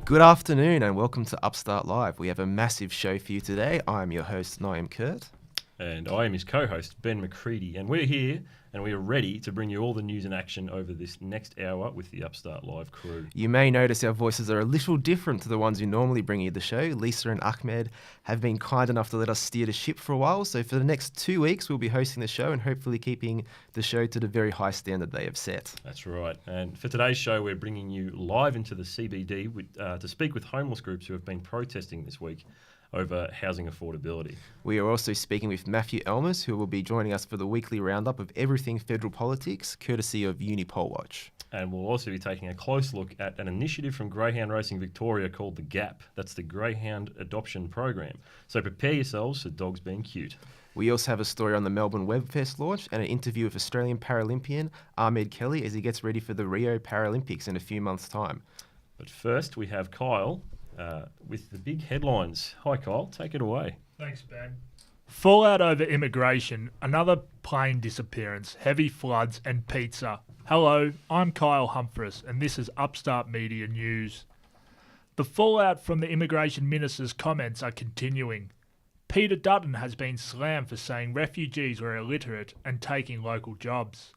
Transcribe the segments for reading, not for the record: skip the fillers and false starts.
Good afternoon and welcome to Upstart Live. We have a massive show for you today. I'm your host, Naim Kurt. And I am his co-host, Ben McCredie. And we're here and we are ready to bring you all the news and action over this next hour with the Upstart Live crew. You may notice our voices are a little different to the ones who normally bring you the show. Lisa and Ahmed have been kind enough to let us steer the ship for a while. So for the next 2 weeks, we'll be hosting the show and hopefully keeping the show to the very high standard they have set. That's right. And for today's show, we're bringing you live into the CBD to speak with homeless groups who have been protesting this week over housing affordability. We are also speaking with Matthew Elmas, who will be joining us for the weekly roundup of everything federal politics, courtesy of Unipoll Watch. And we'll also be taking a close look at an initiative from Greyhound Racing Victoria called the GAP. That's the Greyhound Adoption Programme. So prepare yourselves for dogs being cute. We also have a story on the Melbourne Webfest launch and an interview with Australian paralympian Ahmed Kelly as he gets ready for the Rio Paralympics in a few months' time. But first, we have Kyle with the big headlines. Hi, Kyle. Take it away. Thanks, Ben. Fallout over immigration, another plane disappearance, heavy floods and pizza. Hello, I'm Kyle Humphreys and this is Upstart Media News. The fallout from the Immigration Minister's comments are continuing. Peter Dutton has been slammed for saying refugees were illiterate and taking local jobs.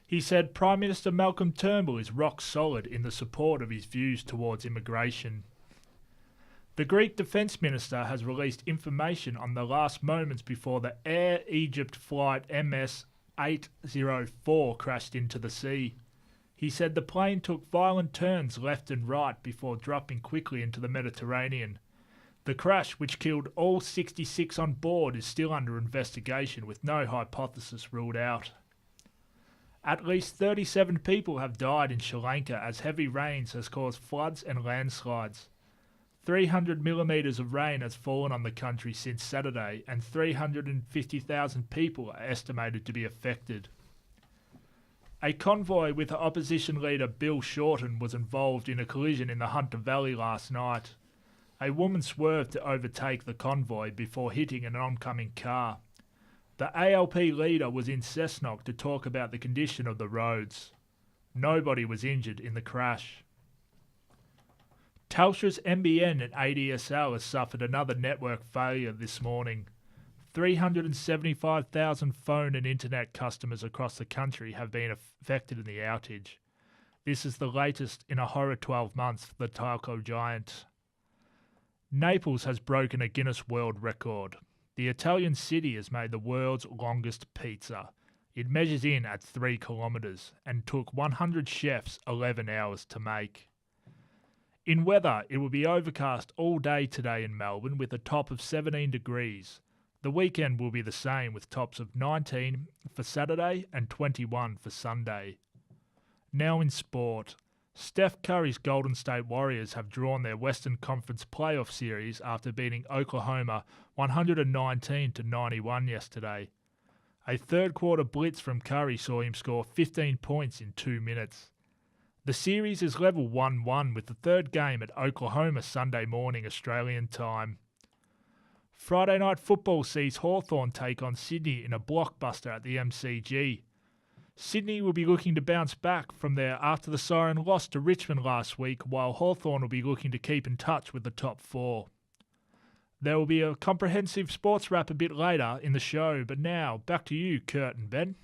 He said Prime Minister Malcolm Turnbull is rock solid in the support of his views towards immigration. The Greek Defence Minister has released information on the last moments before the Air Egypt flight MS-804 crashed into the sea. He said the plane took violent turns left and right before dropping quickly into the Mediterranean. The crash, which killed all 66 on board, is still under investigation with no hypothesis ruled out. At least 37 people have died in Sri Lanka as heavy rains has caused floods and landslides. 300 millimetres of rain has fallen on the country since Saturday and 350,000 people are estimated to be affected. A convoy with opposition leader Bill Shorten was involved in a collision in the Hunter Valley last night. A woman swerved to overtake the convoy before hitting an oncoming car. The ALP leader was in Cessnock to talk about the condition of the roads. Nobody was injured in the crash. Telstra's NBN and ADSL has suffered another network failure this morning. 375,000 phone and internet customers across the country have been affected in the outage. This is the latest in a horrid 12 months for the telco giant. Naples has broken a Guinness World Record. The Italian city has made the world's longest pizza. It measures in at 3 kilometres and took 100 chefs 11 hours to make. In weather, it will be overcast all day today in Melbourne with a top of 17 degrees. The weekend will be the same with tops of 19 for Saturday and 21 for Sunday. Now in sport. Steph Curry's Golden State Warriors have drawn their Western Conference playoff series after beating Oklahoma 119-91 yesterday. A third-quarter blitz from Curry saw him score 15 points in 2 minutes. The series is level 1-1 with the third game at Oklahoma Sunday morning Australian time. Friday night football sees Hawthorn take on Sydney in a blockbuster at the MCG. Sydney will be looking to bounce back from there after the Siren lost to Richmond last week, while Hawthorn will be looking to keep in touch with the top 4. There will be a comprehensive sports wrap a bit later in the show, but now back to you, Kurt and Ben.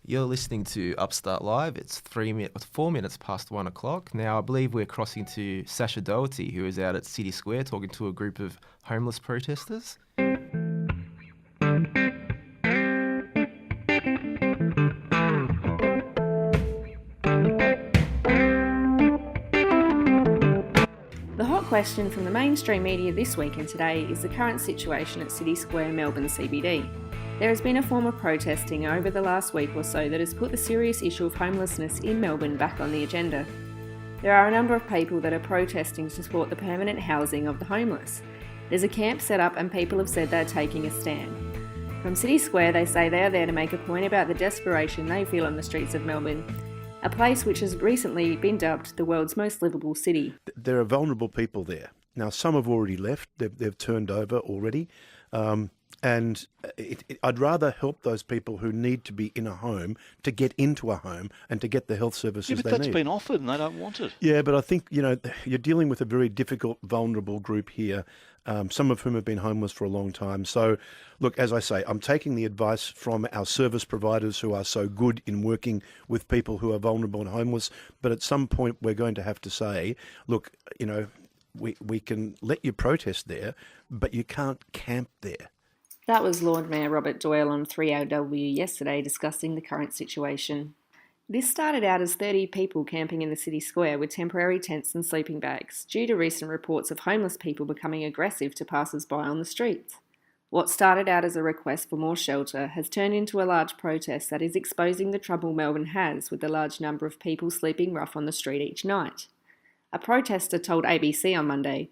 You're listening to Upstart Live. It's 4 minutes past 1 o'clock. Now, I believe we're crossing to Sasha Doherty, who is out at City Square talking to a group of homeless protesters. The hot question from the mainstream media this week and today is the current situation at City Square, Melbourne CBD. There has been a form of protesting over the last week or so that has put the serious issue of homelessness in Melbourne back on the agenda. There are a number of people that are protesting to support the permanent housing of the homeless. There's a camp set up and people have said they're taking a stand. From City Square, they say they are there to make a point about the desperation they feel on the streets of Melbourne, a place which has recently been dubbed the world's most livable city. There are vulnerable people there. Now, some have already left. They've turned over already. And I'd rather help those people who need to be in a home to get into a home and to get the health services Yeah, but they that's need. been offered and they don't want it. Yeah, but I think, you're dealing with a very difficult, vulnerable group here, some of whom have been homeless for a long time. So, look, as I say, I'm taking the advice from our service providers who are so good in working with people who are vulnerable and homeless. But at some point, we're going to have to say, look, we can let you protest there, but you can't camp there. That was Lord Mayor Robert Doyle on 3AW yesterday discussing the current situation. This started out as 30 people camping in the city square with temporary tents and sleeping bags, due to recent reports of homeless people becoming aggressive to passers-by on the streets. What started out as a request for more shelter has turned into a large protest that is exposing the trouble Melbourne has with the large number of people sleeping rough on the street each night. A protester told ABC on Monday,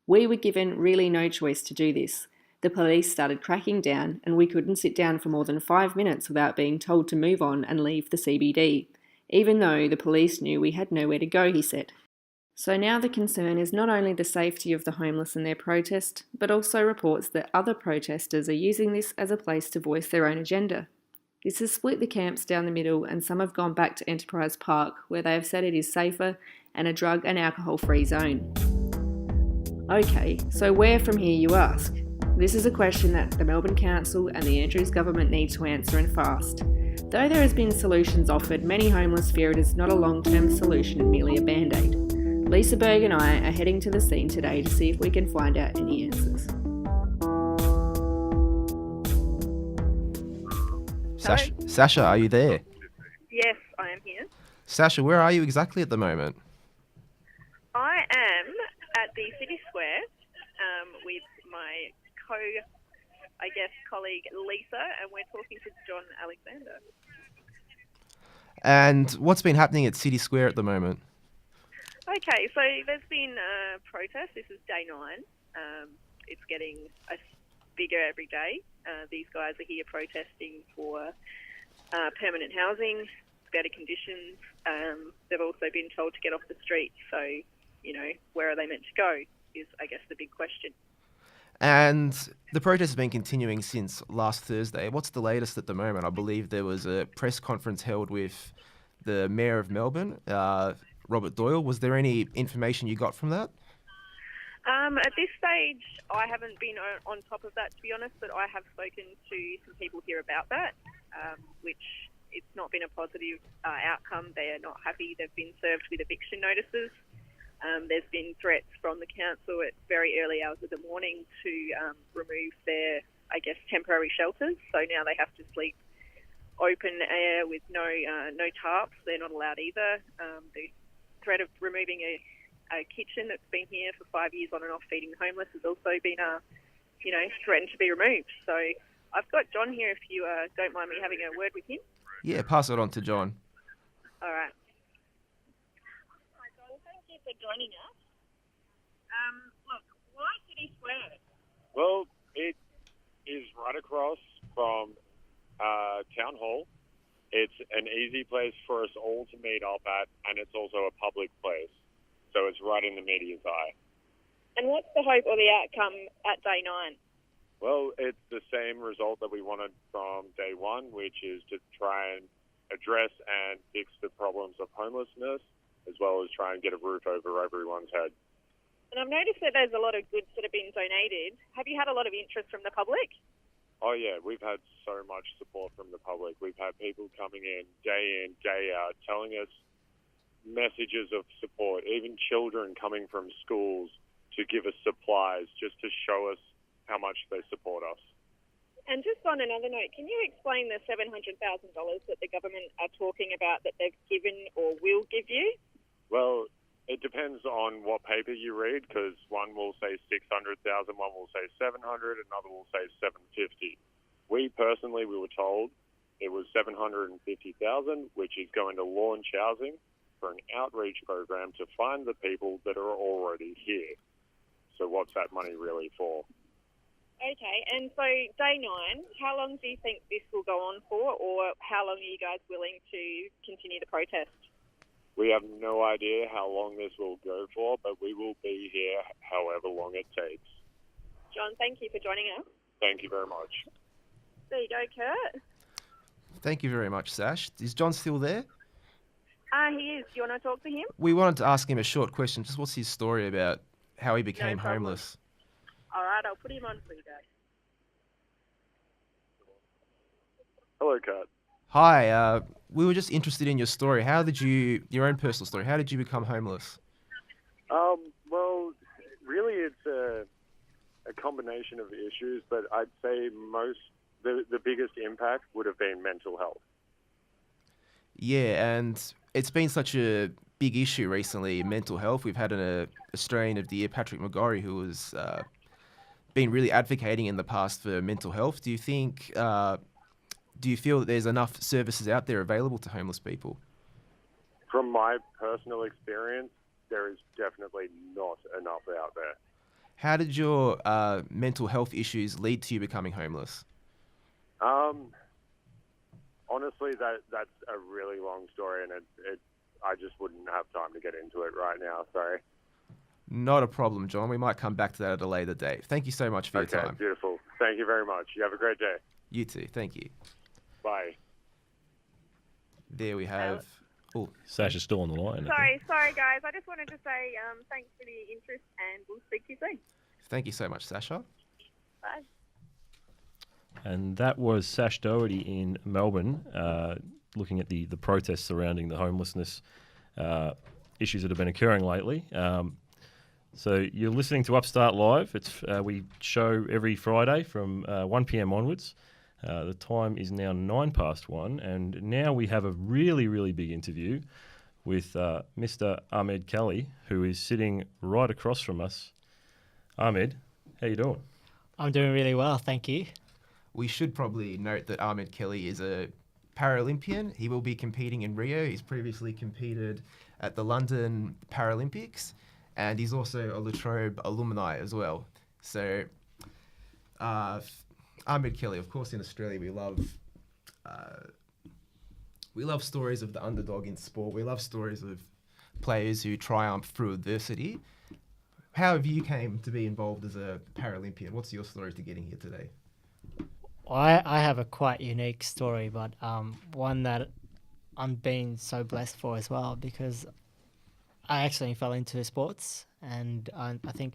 "We were given really no choice to do this. The police started cracking down and we couldn't sit down for more than 5 minutes without being told to move on and leave the CBD, even though the police knew we had nowhere to go," he said. So now the concern is not only the safety of the homeless and their protest, but also reports that other protesters are using this as a place to voice their own agenda. This has split the camps down the middle, and some have gone back to Enterprise Park, where they have said it is safer and a drug and alcohol-free zone. Okay, so where from here, you ask? This is a question that the Melbourne Council and the Andrews government need to answer, and fast. Though there has been solutions offered, many homeless fear it is not a long-term solution and merely a band-aid. Lisa Berg and I are heading to the scene today to see if we can find out any answers. Sasha, are you there? Yes, I am here. Sasha, where are you exactly at the moment? I am at the City Square with my colleague Lisa, and we're talking to John Alexander. And what's been happening at City Square at the moment? Okay, so there's been a protest. This is day 9. It's getting bigger every day. These guys are here protesting for permanent housing, better conditions. They've also been told to get off the street. So, where are they meant to go is, I guess, the big question. And the protest has been continuing since last Thursday. What's the latest at the moment? I believe there was a press conference held with the Mayor of Melbourne, Robert Doyle. Was there any information you got from that? At this stage, I haven't been on top of that, to be honest, but I have spoken to some people here about that, which it's not been a positive outcome. They are not happy. They've been served with eviction notices. There's been threats from the council at very early hours of the morning to remove their, temporary shelters. So now they have to sleep open air with no tarps. They're not allowed either. The threat of removing a kitchen that's been here for 5 years on and off feeding the homeless has also been, threatened to be removed. So I've got John here if you don't mind me having a word with him. Yeah, pass it on to John. All right. Hi, John. Thank you for joining us. Look, why City Square? Well, it is right across from Town Hall. It's an easy place for us all to meet up at, and it's also a public place. So it's right in the media's eye. And what's the hope or the outcome at day 9? Well, it's the same result that we wanted from day 1, which is to try and address and fix the problems of homelessness, as well as try and get a roof over everyone's head. And I've noticed that there's a lot of goods that have been donated. Have you had a lot of interest from the public? Oh, yeah, we've had so much support from the public. We've had people coming in, day out, telling us messages of support, even children coming from schools to give us supplies just to show us how much they support us. And just on another note, can you explain the $700,000 that the government are talking about that they've given or will give you? Well, it depends on what paper you read, because one will say 600,000, one will say 700, another will say 750. We personally, we were told it was 750,000, which is going to launch housing for an outreach program to find the people that are already here. So what's that money really for? Okay, and so day 9, how long do you think this will go on for, or how long are you guys willing to continue the protest? We have no idea how long this will go for, but we will be here however long it takes. John, thank you for joining us. Thank you very much. There you go, Kurt. Thank you very much, Sash. Is John still there? He is. Do you want to talk to him? We wanted to ask him a short question. Just what's his story about how he became No problem. homeless? All right, I'll put him on for you guys. Hello, Kurt. Hi, we were just interested in your story. Your own personal story, how did you become homeless? Well, really, it's a combination of issues, but I'd say the biggest impact would have been mental health. Yeah, and it's been such a big issue recently, mental health. We've had an Australian of the Year, Patrick McCredie, who has been really advocating in the past for mental health. Do you feel that there's enough services out there available to homeless people? From my personal experience, there is definitely not enough out there. How did your mental health issues lead to you becoming homeless? Honestly, that's a really long story, and I just wouldn't have time to get into it right now. Sorry. Not a problem, John. We might come back to that at a later date. Thank you so much for your time. Okay, beautiful. Thank you very much. You have a great day. You too. Thank you. Bye. There we have... Oh, Sasha's still on the line. Sorry, guys. I just wanted to say thanks for the interest, and we'll speak to you soon. thank you so much, Sasha. Bye. And that was Sash Doherty in Melbourne, looking at the protests surrounding the homelessness issues that have been occurring lately. So you're listening to Upstart Live. We show every Friday from 1 p.m. onwards. The time is now 1:09, and now we have a really, really big interview with Mr. Ahmed Kelly, who is sitting right across from us. Ahmed, how you doing? I'm doing really well, thank you. We should probably note that Ahmed Kelly is a Paralympian. He will be competing in Rio. He's previously competed at the London Paralympics, and he's also a La Trobe alumni as well. So, Ahmed Kelly, of course, in Australia, we love stories of the underdog in sport. We love stories of players who triumph through adversity. How have you came to be involved as a Paralympian? What's your story to getting here today? I have a quite unique story, but one that I'm being so blessed for as well, because I actually fell into sports, and I think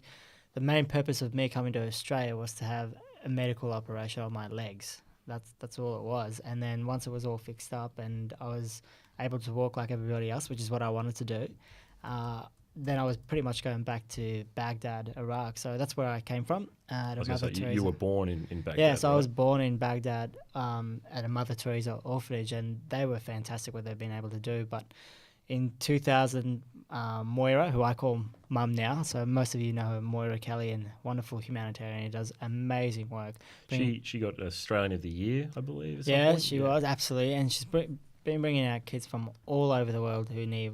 the main purpose of me coming to Australia was to have a medical operation on my legs. That's all it was. And then once it was all fixed up and I was able to walk like everybody else, which is what I wanted to do, then I was pretty much going back to Baghdad, Iraq. So that's where I came from. You were born in Baghdad. Yeah, so right? I was born in Baghdad at a Mother Teresa orphanage, and they were fantastic what they've been able to do. But in 2000, Moira, who I call Mum now, so most of you know her, Moira Kelly, and wonderful humanitarian. She does amazing work. She got Australian of the Year, I believe. At some Yeah, point. she was, absolutely. And she's been bringing out kids from all over the world who need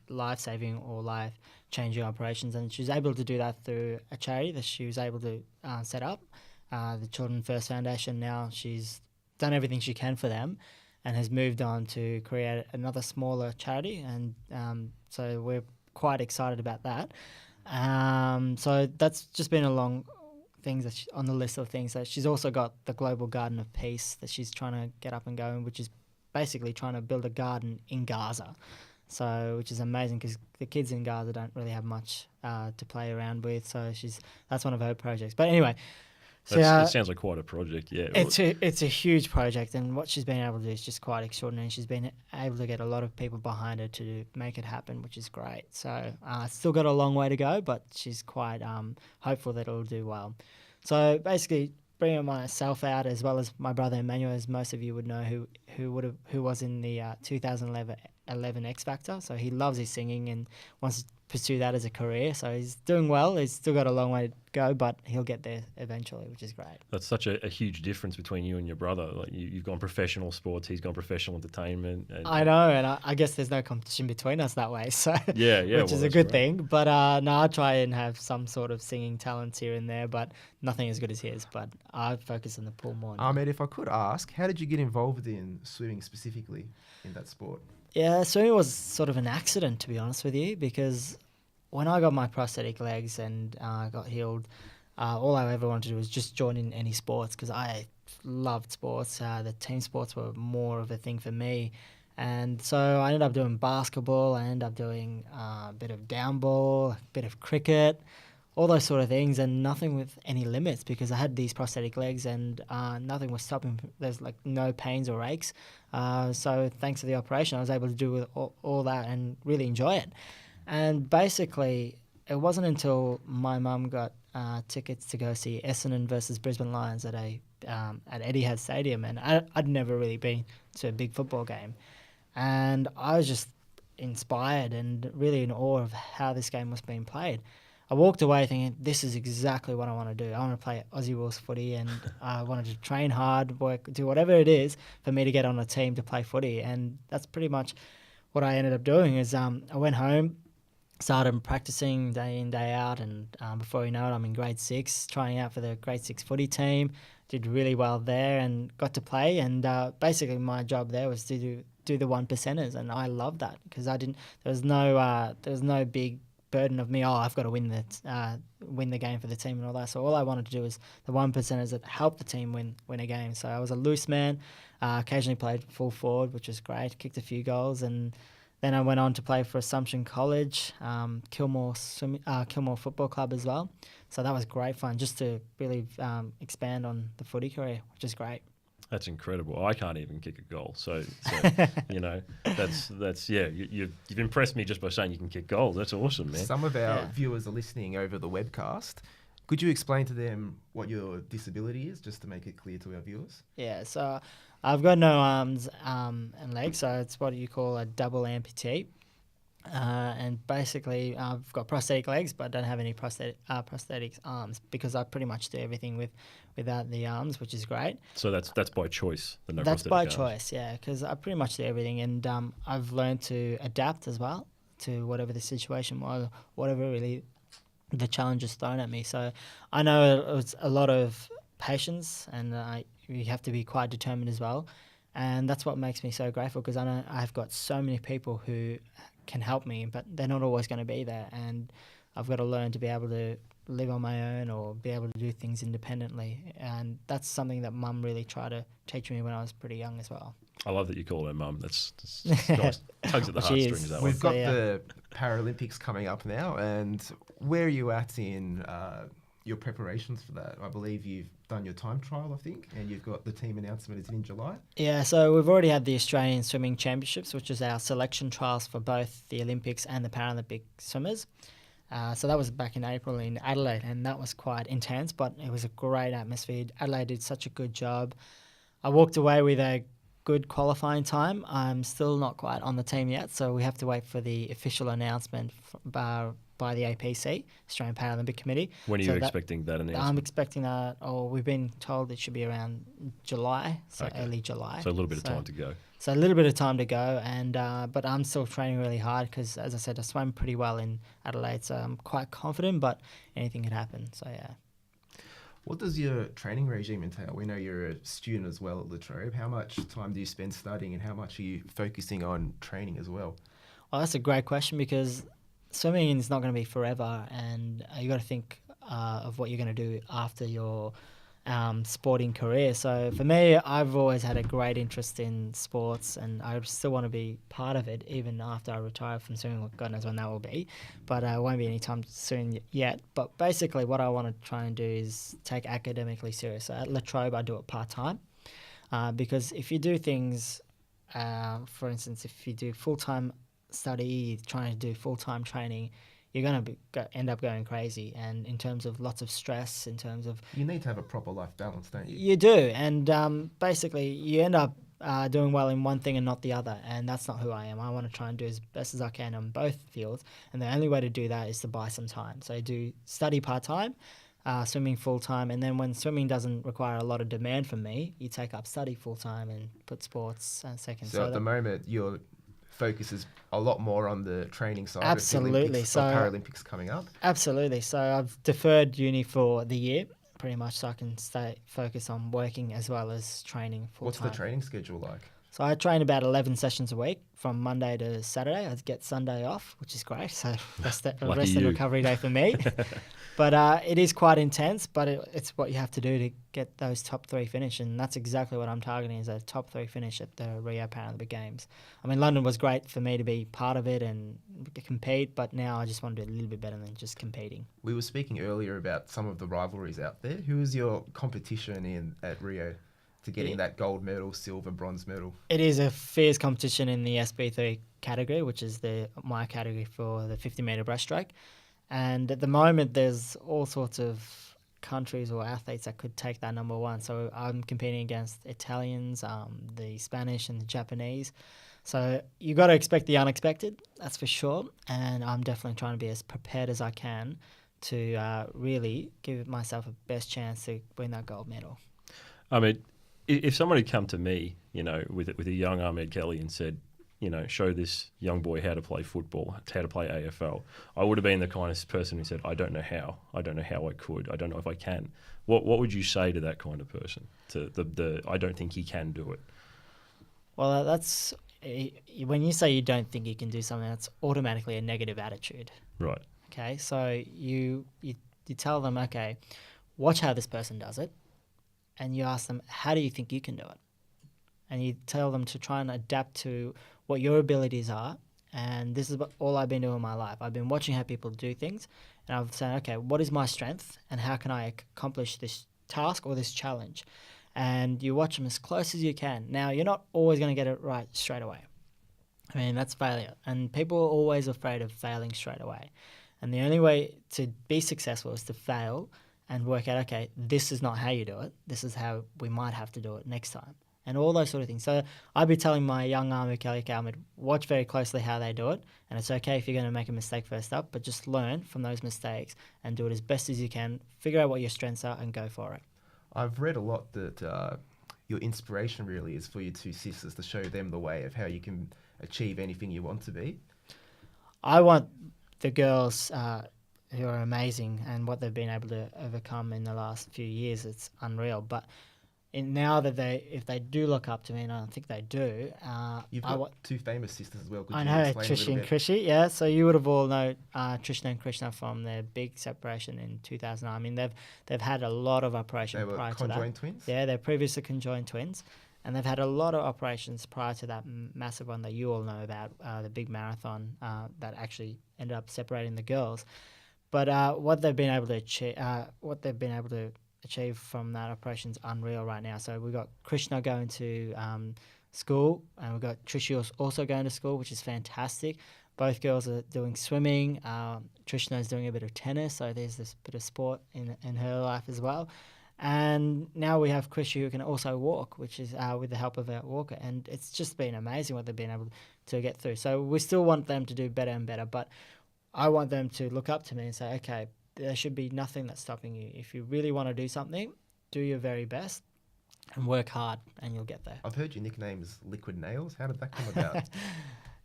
life-saving or life-changing operations, and she's able to do that through a charity that she was able to set up, the Children First Foundation. Now she's done everything she can for them and has moved on to create another smaller charity, and so we're quite excited about that. So that's just been a long things that on the list of things. That she's also got the Global Garden of Peace that she's trying to get up and going, which is basically trying to build a garden in Gaza. So, which is amazing because the kids in Gaza don't really have much to play around with. So that's one of her projects. But anyway, so it sounds like quite a project. Yeah, it's a huge project, and what she's been able to do is just quite extraordinary. She's been able to get a lot of people behind her to make it happen, which is great. So still got a long way to go, but she's quite hopeful that it'll do well. So basically, bringing myself out as well as my brother Emmanuel, as most of you would know, who was in the 2011 X Factor. So he loves his singing and wants to pursue that as a career. So he's doing well. He's still got a long way to go, but he'll get there eventually, which is great. That's such a huge difference between you and your brother. Like you've gone professional sports, he's gone professional entertainment. I know, and I guess there's no competition between us that way. So yeah, which is a good thing. But no, I try and have some sort of singing talents here and there, but nothing as good as his. But I focus on the pool more. Ahmed, if I could ask, how did you get involved in swimming specifically in that sport? Yeah, swimming was sort of an accident, to be honest with you, because when I got my prosthetic legs and got healed, all I ever wanted to do was just join in any sports because I loved sports. The team sports were more of a thing for me. And so I ended up doing basketball, I ended up doing a bit of downball, a bit of cricket, all those sort of things, and nothing with any limits because I had these prosthetic legs and nothing was stopping. There's like no pains or aches. So thanks to the operation, I was able to do all that and really enjoy it. And basically, it wasn't until my mum got tickets to go see Essendon versus Brisbane Lions at Etihad Stadium, and I'd never really been to a big football game. And I was just inspired and really in awe of how this game was being played. I walked away thinking, this is exactly what I want to do. I want to play Aussie rules footy, and I wanted to train hard, work, do whatever it is for me to get on a team to play footy. And that's pretty much what I ended up doing is I went home, started practicing day in, day out, and before you know it, I'm in grade 6, trying out for the grade 6 footy team. Did really well there and got to play. And basically my job there was to do the 1%ers, and I loved that because there was no big burden of me. I've got to win the game for the team and all that. So all I wanted to do was the 1%ers that help the team win a game. So I was a loose man, occasionally played full forward, which was great. Kicked a few goals, and then I went on to play for Assumption College, Kilmore Football Club as well. So that was great fun, just to really expand on the footy career, which is great. That's incredible. I can't even kick a goal. So you know, that's you've impressed me just by saying you can kick goals. That's awesome, man. Some of our viewers are listening over the webcast. Could you explain to them what your disability is, just to make it clear to our viewers? Yeah, so I've got no arms and legs, so it's what you call a double amputee. And basically, I've got prosthetic legs, but don't have any prosthetic arms because I pretty much do everything without the arms, which is great. So that's by choice. That's by choice, yeah, because I pretty much do everything, and I've learned to adapt as well to whatever the situation was, whatever really the challenge is thrown at me. So I know it's a lot of patience, and you have to be quite determined as well. And that's what makes me so grateful because I know I've got so many people who can help me, but they're not always going to be there. And I've got to learn to be able to live on my own or be able to do things independently. And that's something that Mum really tried to teach me when I was pretty young as well. I love that you call her Mum. That's nice. Tugs at the heartstrings. That We've got the Paralympics coming up now, and where are you at in your preparations for that? I believe you've done your time trial, I think, and you've got the team announcement is in July. Yeah, so we've already had the Australian Swimming Championships, which is our selection trials for both the Olympics and the Paralympic swimmers. So that was back in April in Adelaide, and that was quite intense, but it was a great atmosphere. Adelaide did such a good job. I walked away with a good qualifying time. I'm still not quite on the team yet, so we have to wait for the official announcement by the APC, Australian Paralympic Committee. When are you expecting that announcement? I'm expecting that, we've been told it should be around July, so early July. So a little bit of time to go. So a little bit of time to go, and but I'm still training really hard because, as I said, I swam pretty well in Adelaide, so I'm quite confident, but anything could happen, so yeah. What does your training regime entail? We know you're a student as well at La Trobe. How much time do you spend studying, and how much are you focusing on training as well? Well, that's a great question because swimming is not going to be forever, and you got to think of what you're going to do after your sporting career. So for me, I've always had a great interest in sports, and I still want to be part of it even after I retire from swimming. God knows when that will be, but it won't be any time soon yet. But basically what I want to try and do is take academically serious. So at La Trobe, I do it part-time because if you do things, for instance, if you do full-time study, trying to do full-time training, you're going to end up going crazy. And in terms of lots of stress, in terms of... You need to have a proper life balance, don't you? You do. And basically, you end up doing well in one thing and not the other. And that's not who I am. I want to try and do as best as I can on both fields. And the only way to do that is to buy some time. So I do study part-time, swimming full-time. And then when swimming doesn't require a lot of demand from me, you take up study full-time and put sports second. So at the moment, you're... focus is a lot more on the training side. Absolutely. So Paralympics coming up. Absolutely. So I've deferred uni for the year, pretty much, so I can stay focused on working as well as training full time. What's the training schedule like? So I train about 11 sessions a week from Monday to Saturday. I get Sunday off, which is great. So rest and recovery day for me. But it is quite intense, but it's what you have to do to get those top 3 finish. And that's exactly what I'm targeting, is a top 3 finish at the Rio Paralympic Games. I mean, London was great for me to be part of it and compete, but now I just want to do a little bit better than just competing. We were speaking earlier about some of the rivalries out there. Who is your competition at Rio to getting that gold medal, silver, bronze medal? It is a fierce competition in the SB3 category, which is my category for the 50-metre breaststroke. And at the moment, there's all sorts of countries or athletes that could take that number 1. So I'm competing against Italians, the Spanish and the Japanese. So you got to expect the unexpected, that's for sure. And I'm definitely trying to be as prepared as I can to really give myself a best chance to win that gold medal. I mean, if someone had come to me, with a young Ahmed Kelly and said, show this young boy how to play football, how to play AFL, I would have been the kind of person who said, I don't know how I could, I don't know if I can. What would you say to that kind of person? To the I don't think he can do it. Well, that's when you say you don't think you can do something, that's automatically a negative attitude. Right. Okay, so you tell them, okay, watch how this person does it, and you ask them, how do you think you can do it? And you tell them to try and adapt to what your abilities are. And this is all I've been doing in my life. I've been watching how people do things, and I've said, okay, what is my strength, and how can I accomplish this task or this challenge? And you watch them as close as you can. Now, you're not always going to get it right straight away. I mean, that's failure. And people are always afraid of failing straight away. And the only way to be successful is to fail and work out, okay, this is not how you do it. This is how we might have to do it next time. And all those sort of things. So I'd be telling my young Ahmed Kelly, watch very closely how they do it. And it's okay if you're going to make a mistake first up, but just learn from those mistakes and do it as best as you can. Figure out what your strengths are and go for it. I've read a lot that your inspiration really is for your 2 sisters, to show them the way of how you can achieve anything you want to be. I want the girls who are amazing, and what they've been able to overcome in the last few years, it's unreal. But now that if they do look up to me, and I think they do, you've got 2 famous sisters as well. I know, Trish and Krishy. Yeah, so you would have all known Trishna and Krishna from their big separation in 2009. I mean, they've had a lot of operations prior to that. They were conjoined twins. Yeah, they're previously conjoined twins, and they've had a lot of operations prior to that massive one that you all know about, the big marathon that actually ended up separating the girls. But what they've been able to achieve from that operation is unreal right now. So we've got Krishna going to school, and we've got Trish also going to school, which is fantastic. Both girls are doing swimming. Trishna is doing a bit of tennis, so there's this bit of sport in her life as well. And now we have Krishy, who can also walk, which is with the help of a walker. And it's just been amazing what they've been able to get through. So we still want them to do better and better, but I want them to look up to me and say, okay, there should be nothing that's stopping you. If you really want to do something, do your very best and work hard, and you'll get there. I've heard your nickname is Liquid Nails. How did that come about?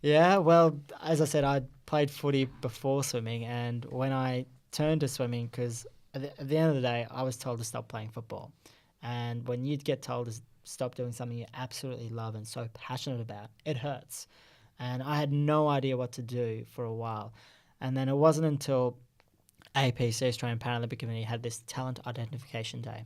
Yeah, well, as I said, I played footy before swimming, and when I turned to swimming, because at the end of the day, I was told to stop playing football. And when you get told to stop doing something you absolutely love and so passionate about, it hurts. And I had no idea what to do for a while. And then it wasn't until APC, Australian Paralympic Committee, had this talent identification day.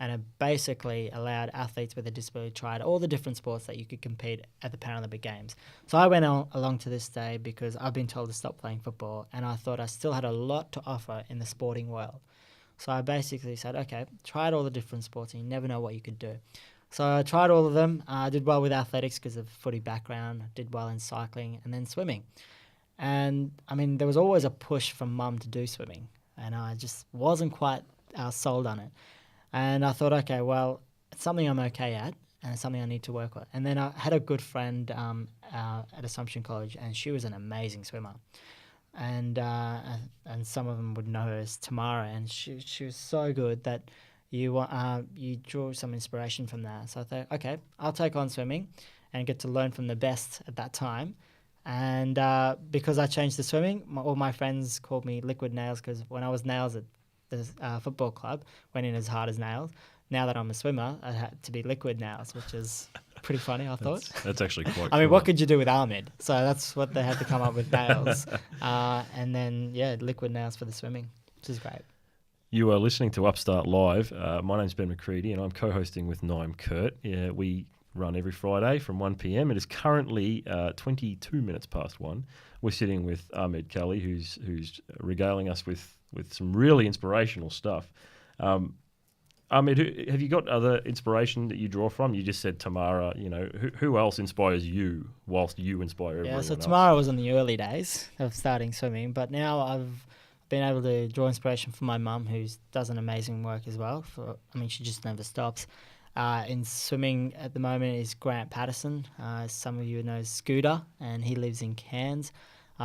And it basically allowed athletes with a disability to try out all the different sports that you could compete at the Paralympic Games. So I went along to this day because I've been told to stop playing football, and I thought I still had a lot to offer in the sporting world. So I basically said, okay, try out all the different sports, and you never know what you could do. So I tried all of them. I did well with athletics because of footy background, did well in cycling, and then swimming. And, I mean, there was always a push from mum to do swimming, and I just wasn't quite sold on it. And I thought, okay, well, it's something I'm okay at, and it's something I need to work on. And then I had a good friend at Assumption College, and she was an amazing swimmer. And some of them would know her as Tamara, and she was so good that you drew some inspiration from that. So I thought, okay, I'll take on swimming and get to learn from the best at that time. And because I changed to swimming, all my friends called me Liquid Nails, because when I was nails at the football club, went in as hard as nails. Now that I'm a swimmer, I had to be Liquid Nails, which is pretty funny, I thought. That's actually quite I mean, cool. what could you do with Ahmed? So that's what they had to come up with, nails. And then, liquid nails for the swimming, which is great. You are listening to Upstart Live. My name's Ben McCredie, and I'm co-hosting with Naim Kurt. We run every Friday from 1 p.m. It is currently 22 minutes past 1. We're sitting with Ahmed Kelly, who's regaling us with some really inspirational stuff. Ahmed, have you got other inspiration that you draw from? You just said Tamara. Who else inspires you whilst you inspire everyone else? Yeah, so Tamara was in the early days of starting swimming, but now I've been able to draw inspiration from my mum, who does an amazing work as well. She just never stops. In swimming at the moment is Grant Patterson. Some of you know Scooter, and he lives in Cairns.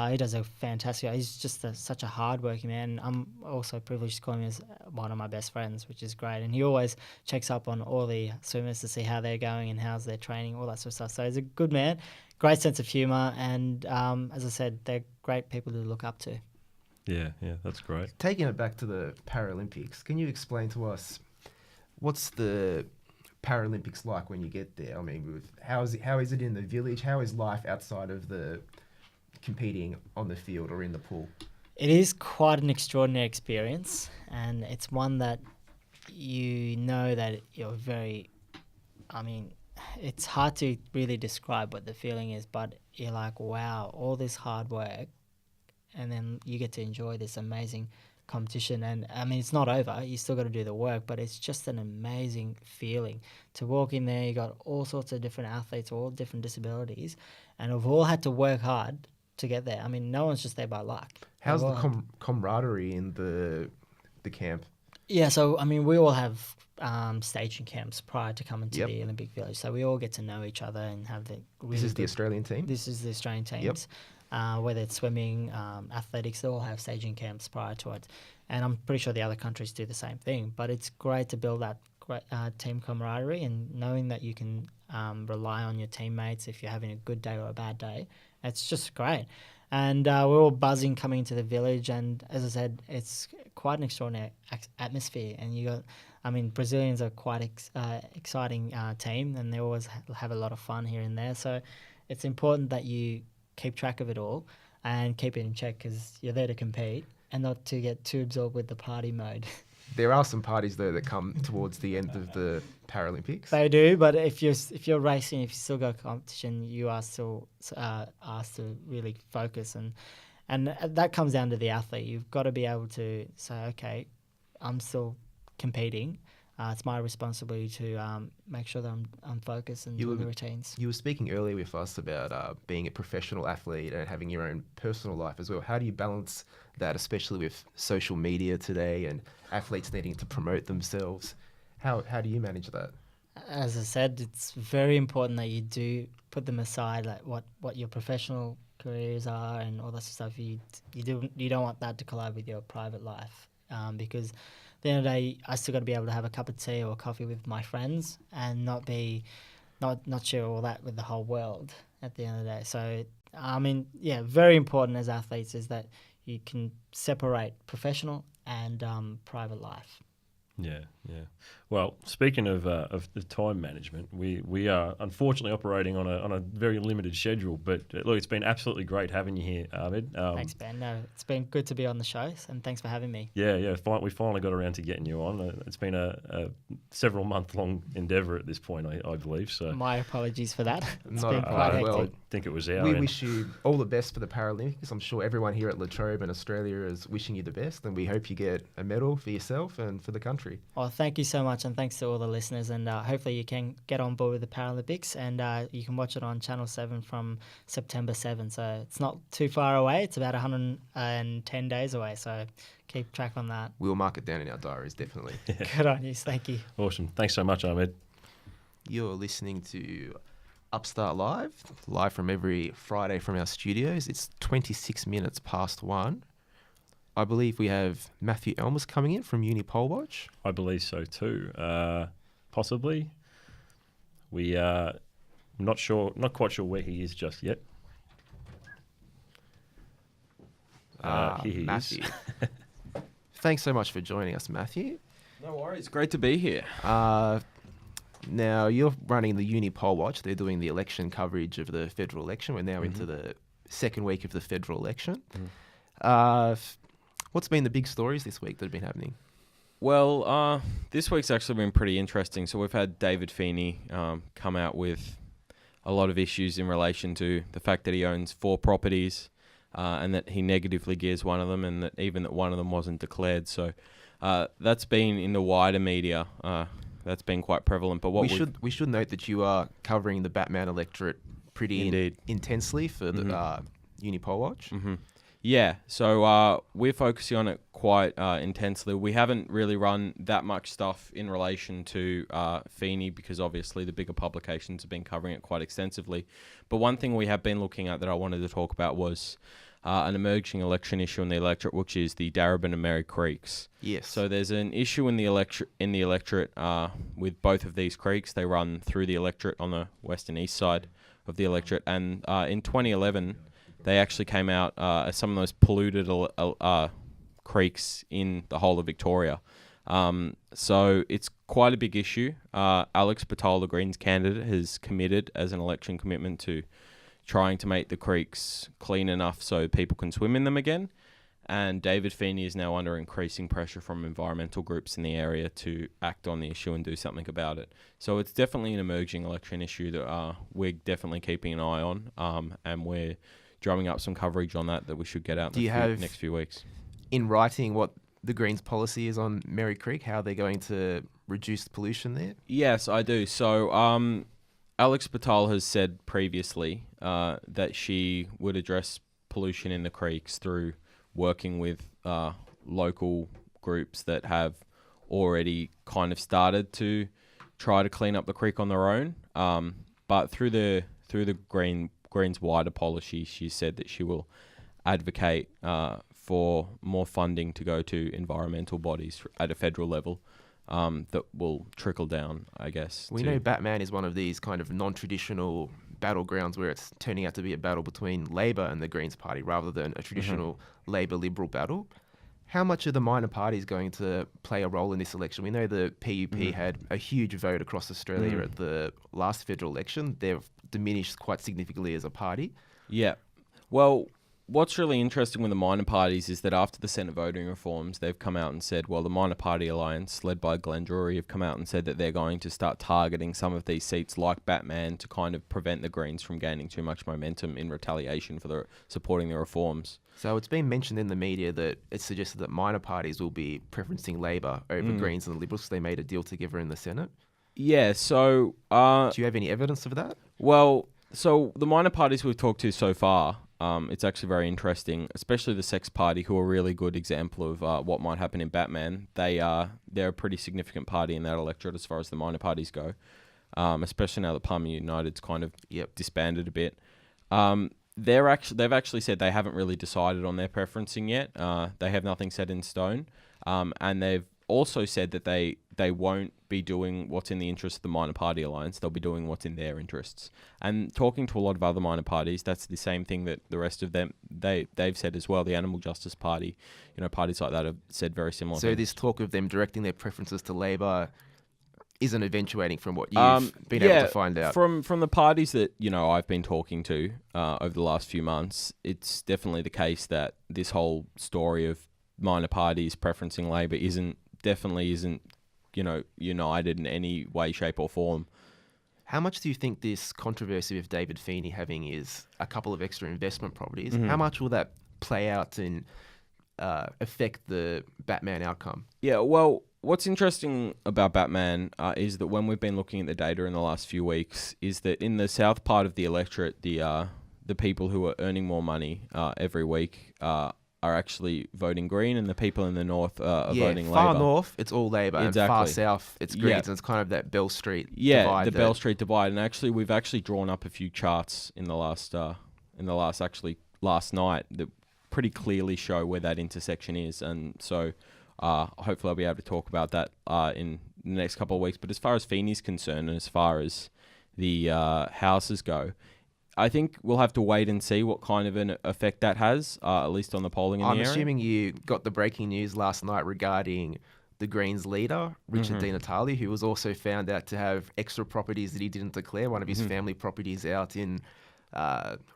He does a fantastic. He's just such a hard-working man. I'm also privileged to call him as one of my best friends, which is great. And he always checks up on all the swimmers to see how they're going and how's their training, all that sort of stuff. So he's a good man, great sense of humour, and as I said, they're great people to look up to. Yeah, that's great. Taking it back to the Paralympics, can you explain to us what's the Paralympics like when you get there? I mean, how is it in the village? How is life outside of the competing on the field or in the pool? It is quite an extraordinary experience, and it's one that you know that you're very... it's hard to really describe what the feeling is, but you're like, wow, all this hard work, and then you get to enjoy this amazing competition. And it's not over, you still got to do the work, but it's just an amazing feeling to walk in there. You got all sorts of different athletes, all different disabilities, and we've all had to work hard to get there. No one's just there by luck. How's the camaraderie in the camp? Yeah, so we all have staging camps prior to coming to Yep. the Olympic Village, so we all get to know each other and have the really This is the good- Australian team? This is the Australian teams. Whether it's swimming, athletics, they all have staging camps prior to it. And I'm pretty sure the other countries do the same thing. But it's great to build that great team camaraderie, and knowing that you can rely on your teammates if you're having a good day or a bad day. It's just great. And we're all buzzing coming into the village. And as I said, it's quite an extraordinary atmosphere. And you got, Brazilians are quite exciting team, and they always have a lot of fun here and there. So it's important that you keep track of it all and keep it in check, because you're there to compete and not to get too absorbed with the party mode. There are some parties though that come towards the end of the Paralympics. They do, but if you're racing, if you still go competition, you are still asked to really focus, and that comes down to the athlete. You've got to be able to say, okay, I'm still competing. It's my responsibility to make sure that I'm focused and doing the routines. You were speaking earlier with us about being a professional athlete and having your own personal life as well. How do you balance that, especially with social media today and athletes needing to promote themselves? How do you manage that? As I said, it's very important that you do put them aside, like what your professional careers are and all that stuff. You don't want that to collide with your private life, because at the end of the day, I still got to be able to have a cup of tea or coffee with my friends and not share all that with the whole world at the end of the day. So, very important as athletes is that you can separate professional and private life. Yeah. Well, speaking of the time management, we are unfortunately operating on a very limited schedule. But look, it's been absolutely great having you here, Ahmed. Thanks, Ben. No, it's been good to be on the show, and thanks for having me. Yeah. We finally got around to getting you on. It's been a several month-long endeavour at this point, I believe. So my apologies for that. It's Not been quite hectic. I think it was our We end. wish you all the best for the Paralympics. I'm sure everyone here at La Trobe and Australia is wishing you the best, and we hope you get a medal for yourself and for the country. Well, thank you so much, and thanks to all the listeners, and hopefully you can get on board with the Paralympics, and you can watch it on Channel 7 from September 7, so it's not too far away. It's about 110 days away, so keep track on that. We'll mark it down in our diaries, definitely. Good on you. Thank you. Awesome. Thanks so much, Ahmed. You're listening to Upstart live from every Friday from our studios. It's 26 minutes past 1. I believe we have Matthew Elmas coming in from Unipoll Watch. I believe so too. Possibly. We are not quite sure where he is just yet. Here he Matthew. is. Thanks so much for joining us, Matthew. No worries. Great to be here. Now, you're running the Unipoll Watch. They're doing the election coverage of the federal election. We're now into the second week of the federal election. What's been the big stories this week that have been happening? Well, this week's actually been pretty interesting. So we've had David Feeney come out with a lot of issues in relation to the fact that he owns 4 properties and that he negatively gears one of them, and that even that one of them wasn't declared. So that's been in the wider media. That's been quite prevalent. But what we should note that you are covering the Batman electorate pretty intensely for the Unipoll Watch. Yeah, so we're focusing on it quite intensely. We haven't really run that much stuff in relation to Feeney because obviously the bigger publications have been covering it quite extensively. But one thing we have been looking at that I wanted to talk about was an emerging election issue in the electorate, which is the Darebin and Merri Creeks. Yes. So there's an issue in the electorate with both of these creeks. They run through the electorate on the west and east side of the electorate, and in 2011. They actually came out as some of the most polluted creeks in the whole of Victoria. So it's quite a big issue. Alex Patel, the Greens candidate, has committed as an election commitment to trying to make the creeks clean enough so people can swim in them again. And David Feeney is now under increasing pressure from environmental groups in the area to act on the issue and do something about it. So it's definitely an emerging election issue that we're definitely keeping an eye on, and we're drumming up some coverage on that we should get out in the next few weeks. In writing what the Greens policy is on Merri Creek, how they're going to reduce pollution there? Yes, I do. So Alex Patel has said previously that she would address pollution in the creeks through working with local groups that have already kind of started to try to clean up the creek on their own. But through the Greens' wider policy, she said that she will advocate for more funding to go to environmental bodies at a federal level that will trickle down, I guess. We know Batman is one of these kind of non-traditional battlegrounds where it's turning out to be a battle between Labor and the Greens Party rather than a traditional Labor-Liberal battle. How much are the minor parties going to play a role in this election? We know the PUP had a huge vote across Australia at the last federal election. They've diminished quite significantly as a party. Yeah. Well, what's really interesting with the minor parties is that after the Senate voting reforms, they've come out and said, well, the Minor Party Alliance, led by Glenn Drury, have come out and said that they're going to start targeting some of these seats like Batman to kind of prevent the Greens from gaining too much momentum in retaliation for supporting the reforms. So it's been mentioned in the media that it's suggested that minor parties will be preferencing Labor over Greens and the Liberals, so they made a deal together in the Senate. Yeah, so... do you have any evidence of that? Well, so the minor parties we've talked to so far, it's actually very interesting, especially the Sex Party, who are a really good example of what might happen in Batman. They're a pretty significant party in that electorate as far as the minor parties go, especially now that Palmer United's kind of disbanded a bit. They've actually said they haven't really decided on their preferencing yet. They have nothing set in stone, and they've also said that they won't be doing what's in the interest of the Minor Party Alliance. They'll be doing what's in their interests. And talking to a lot of other minor parties, that's the same thing that the rest of them they've said as well. The Animal Justice Party, parties like that have said very similar things. So this talk of them directing their preferences to Labor isn't eventuating from what you've been able to find out? From the parties that I've been talking to over the last few months, it's definitely the case that this whole story of minor parties preferencing Labor isn't united in any way, shape or form. How much do you think this controversy with David Feeney having is a couple of extra investment properties, how much will that play out and affect the Batman outcome? Yeah, well, what's interesting about Batman is that when we've been looking at the data in the last few weeks, is that in the south part of the electorate, the people who are earning more money every week are actually voting Green, and the people in the north are voting Labor. Far north, it's all Labor, exactly. and far south, it's Greens, and it's kind of that Bell Street divide. Yeah, the Bell Street divide, and actually we've actually drawn up a few charts in the last night that pretty clearly show where that intersection is, and so hopefully I'll be able to talk about that in the next couple of weeks. But as far as Feeney's concerned, and as far as the houses go, I think we'll have to wait and see what kind of an effect that has, at least on the polling in the area. I'm assuming you got the breaking news last night regarding the Greens leader, Richard Mm-hmm. Di Natale, who was also found out to have extra properties that he didn't declare, one of his family properties out in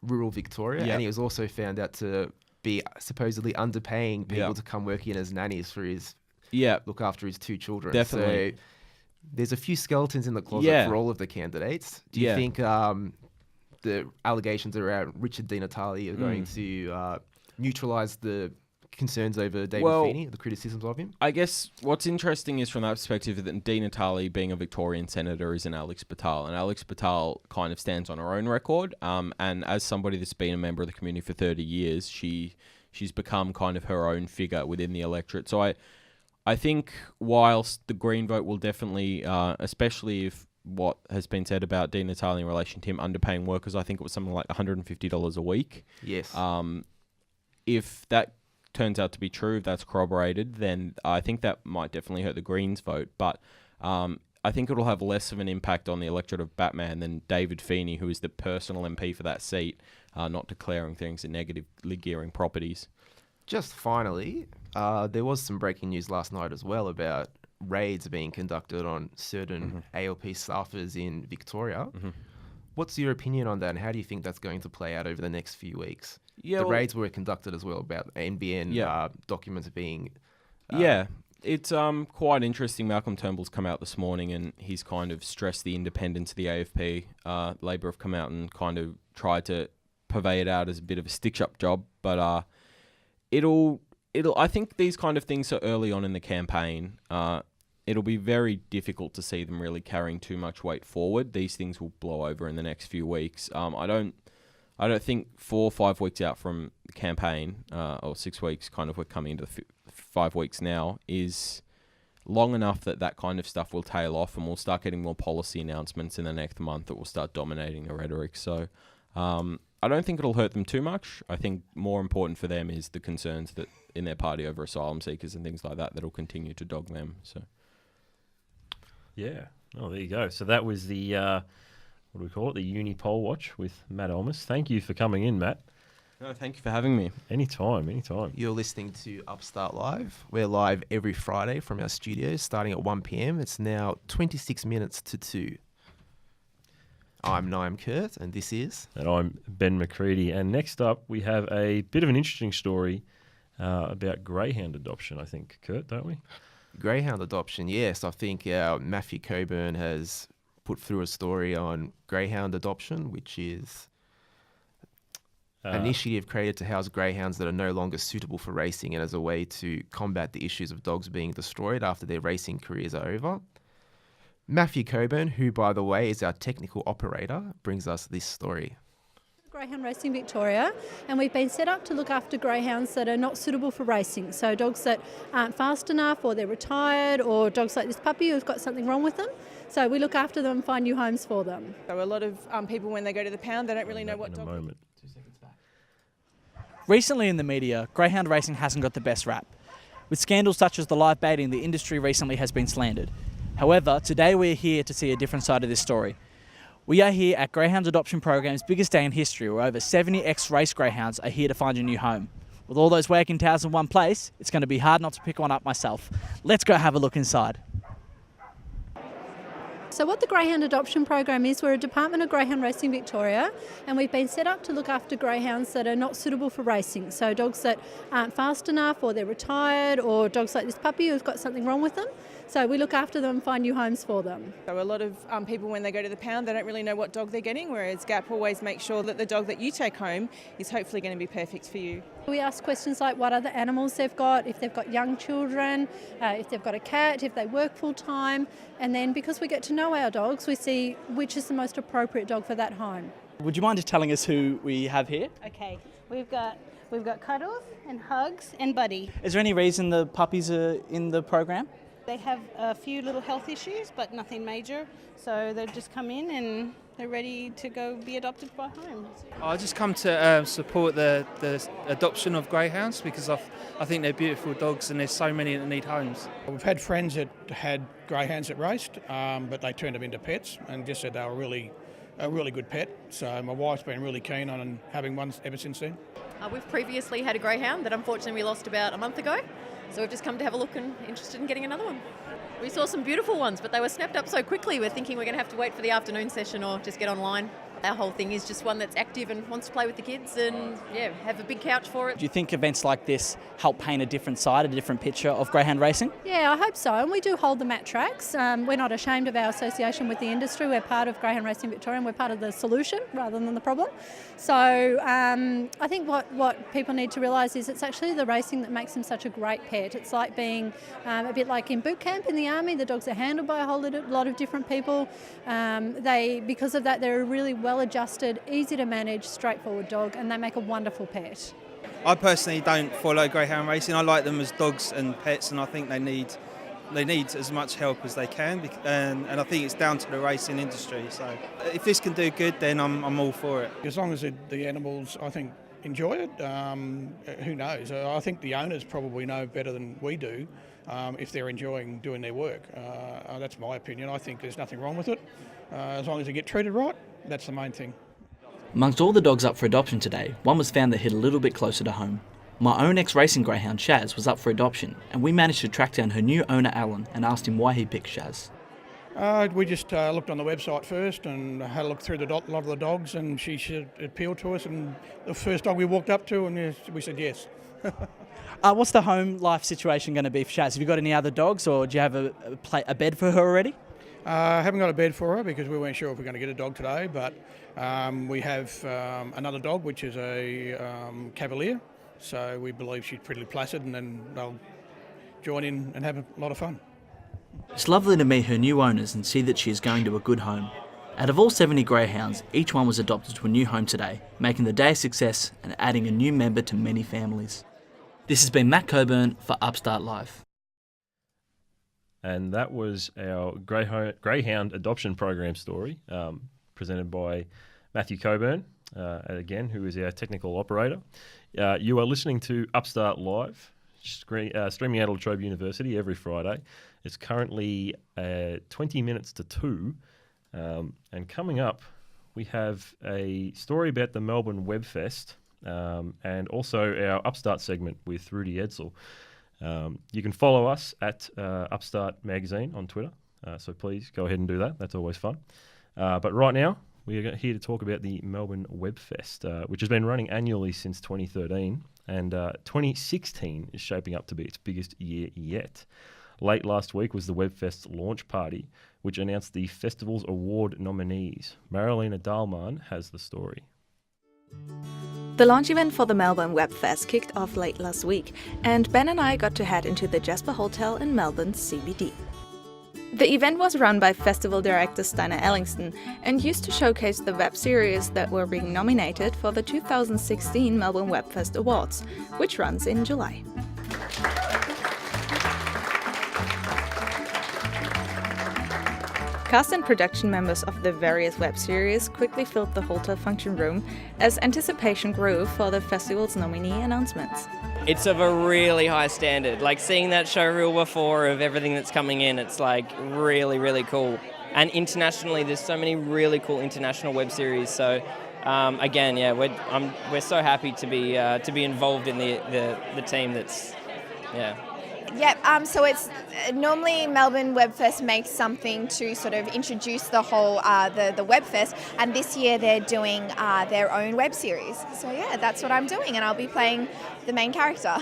rural Victoria. Yep. And he was also found out to be supposedly underpaying people Yep. to come work in as nannies for his Yeah, look after his 2 children. Definitely. So there's a few skeletons in the closet Yeah. for all of the candidates. Do you Yeah. think the allegations around Richard Di Natale are going to neutralise the concerns over David Well, Feeney, the criticisms of him? I guess what's interesting is from that perspective that Di Natale, being a Victorian senator, is an Alex Batal, and Alex Batal kind of stands on her own record. And as somebody that's been a member of the community for 30 years, she's become kind of her own figure within the electorate. So I think whilst the Green vote will definitely, especially if what has been said about Di Natale in relation to him underpaying workers, I think it was something like $150 a week. Yes. If that turns out to be true, if that's corroborated, then I think that might definitely hurt the Greens vote. But I think it'll have less of an impact on the electorate of Batman than David Feeney, who is the personal MP for that seat, not declaring things and negatively gearing properties. Just finally, there was some breaking news last night as well about raids being conducted on certain ALP staffers in Victoria. What's your opinion on that, and how do you think that's going to play out over the next few weeks? Yeah, the well- raids were conducted as well about NBN documents being... Yeah, it's quite interesting. Malcolm Turnbull's come out this morning and he's kind of stressed the independence of the AFP. Labor have come out and kind of tried to purvey it out as a bit of a stitch-up job, but it'll. I think these kind of things are early on in the campaign. It'll be very difficult to see them really carrying too much weight forward. These things will blow over in the next few weeks. I don't think 4 or 5 weeks out from the campaign, or 6 weeks, kind of we're coming into the 5 weeks now, is long enough that kind of stuff will tail off and we'll start getting more policy announcements in the next month that will start dominating the rhetoric. So I don't think it'll hurt them too much. I think more important for them is the concerns that in their party over asylum seekers and things like that'll continue to dog them. So, Yeah. Oh, there you go. So that was the, what do we call it? The Unipoll Watch with Matt Olmos. Thank you for coming in, Matt. no, thank you for having me. Anytime. You're listening to Upstart Live. We're live every Friday from our studios starting at 1 p.m. It's now 26 minutes to 2. I'm Naim Kurt, and this is... And I'm Ben McCredie. And next up, we have a bit of an interesting story about greyhound adoption, I think, Kurt, don't we? Greyhound adoption, yes. I think Matthew Coburn has put through a story on greyhound adoption, which is an initiative created to house greyhounds that are no longer suitable for racing and as a way to combat the issues of dogs being destroyed after their racing careers are over. Matthew Coburn, who, by the way, is our technical operator, brings us this story. Greyhound Racing Victoria, and we've been set up to look after greyhounds that are not suitable for racing. So dogs that aren't fast enough, or they're retired, or dogs like this puppy who've got something wrong with them. So we look after them and find new homes for them. So a lot of people, when they go to the pound, they don't really know what in a dog. moment. Recently in the media, greyhound racing hasn't got the best rap. With scandals such as the live baiting, the industry recently has been slandered. However, today we're here to see a different side of this story. We are here at Greyhound Adoption Programme's biggest day in history, where over 70 ex-race greyhounds are here to find a new home. With all those wagging tails in one place, it's going to be hard not to pick one up myself. Let's go have a look inside. So what the Greyhound Adoption Programme is, we're a department of Greyhound Racing Victoria, and we've been set up to look after greyhounds that are not suitable for racing. So dogs that aren't fast enough, or they're retired, or dogs like this puppy who've got something wrong with them. So we look after them and find new homes for them. So a lot of people, when they go to the pound, they don't really know what dog they're getting, whereas GAP always makes sure that the dog that you take home is hopefully going to be perfect for you. We ask questions like what other animals they've got, if they've got young children, if they've got a cat, if they work full time, and then because we get to know our dogs, we see which is the most appropriate dog for that home. Would you mind just telling us who we have here? Okay, we've got Cuddles and Hugs and Buddy. Is there any reason the puppies are in the program? They have a few little health issues, but nothing major. So they've just come in and they're ready to go be adopted by home. I just come to support the adoption of greyhounds because I think they're beautiful dogs and there's so many that need homes. We've had friends that had greyhounds that raced, but they turned them into pets and just said they were a really good pet. So my wife's been really keen on having one ever since then. We've previously had a greyhound that unfortunately we lost about a month ago. So we've just come to have a look and interested in getting another one. We saw some beautiful ones, but they were snapped up so quickly. We're thinking we're going to have to wait for the afternoon session or just get online. Our whole thing is just one that's active and wants to play with the kids and, yeah, have a big couch for it. Do you think events like this help paint a different side, a different picture of greyhound racing? Yeah, I hope so. And we do hold the mat tracks. We're not ashamed of our association with the industry. We're part of Greyhound Racing Victoria and we're part of the solution rather than the problem. So I think what people need to realise is it's actually the racing that makes them such a great pet. It's like being a bit like in boot camp in the army. The dogs are handled by a whole lot of different people. Because of that, they're a really well-adjusted, easy to manage, straightforward dog, and they make a wonderful pet. I personally don't follow greyhound racing. I like them as dogs and pets, and I think they need as much help as they can, and I think it's down to the racing industry. So if this can do good, then I'm all for it. As long as the animals, I think, enjoy it, who knows? I think the owners probably know better than we do if they're enjoying doing their work. That's my opinion. I think there's nothing wrong with it. As long as they get treated right, that's the main thing. Amongst all the dogs up for adoption today, one was found that hit a little bit closer to home. My own ex-racing greyhound, Shaz, was up for adoption, and we managed to track down her new owner, Alan, and asked him why he picked Shaz. We just looked on the website first and had a look through a lot of the dogs, and she appealed to us, and the first dog we walked up to, and we said yes. What's the home life situation going to be for Shaz? Have you got any other dogs, or do you have a bed for her already? Haven't got a bed for her because we weren't sure if we're going to get a dog today, but we have another dog which is a Cavalier, so we believe she's pretty placid, and then they'll join in and have a lot of fun. It's lovely to meet her new owners and see that she is going to a good home. Out of all 70 greyhounds, each one was adopted to a new home today, making the day a success and adding a new member to many families. This has been Matt Coburn for Upstart Live. And that was our Greyhound Adoption Programme story, presented by Matthew Coburn, again, who is our technical operator. You are listening to Upstart Live, streaming out of La Trobe University every Friday. It's currently 20 minutes to 2. And coming up, we have a story about the Melbourne Webfest and also our Upstart segment with Rudy Edsel. You can follow us at Upstart Magazine on Twitter, so please go ahead and do that. That's always fun. But right now, we are here to talk about the Melbourne Webfest, which has been running annually since 2013, and 2016 is shaping up to be its biggest year yet. Late last week was the Webfest launch party, which announced the festival's award nominees. Marilena Dahlmann has the story. The launch event for the Melbourne Webfest kicked off late last week, and Ben and I got to head into the Jasper Hotel in Melbourne's CBD. The event was run by festival director Steiner Ellingston and used to showcase the web series that were being nominated for the 2016 Melbourne Webfest Awards, which runs in July. Cast and production members of the various web series quickly filled the hotel function room as anticipation grew for the festival's nominee announcements. It's of a really high standard. Like seeing that show reel before of everything that's coming in, it's like really, really cool. And internationally, there's so many really cool international web series. So again, yeah, we're so happy to be involved in the team that's, yeah. Yeah, so it's normally Melbourne Webfest makes something to sort of introduce the whole the Webfest, and this year they're doing their own web series. So yeah, that's what I'm doing, and I'll be playing the main character.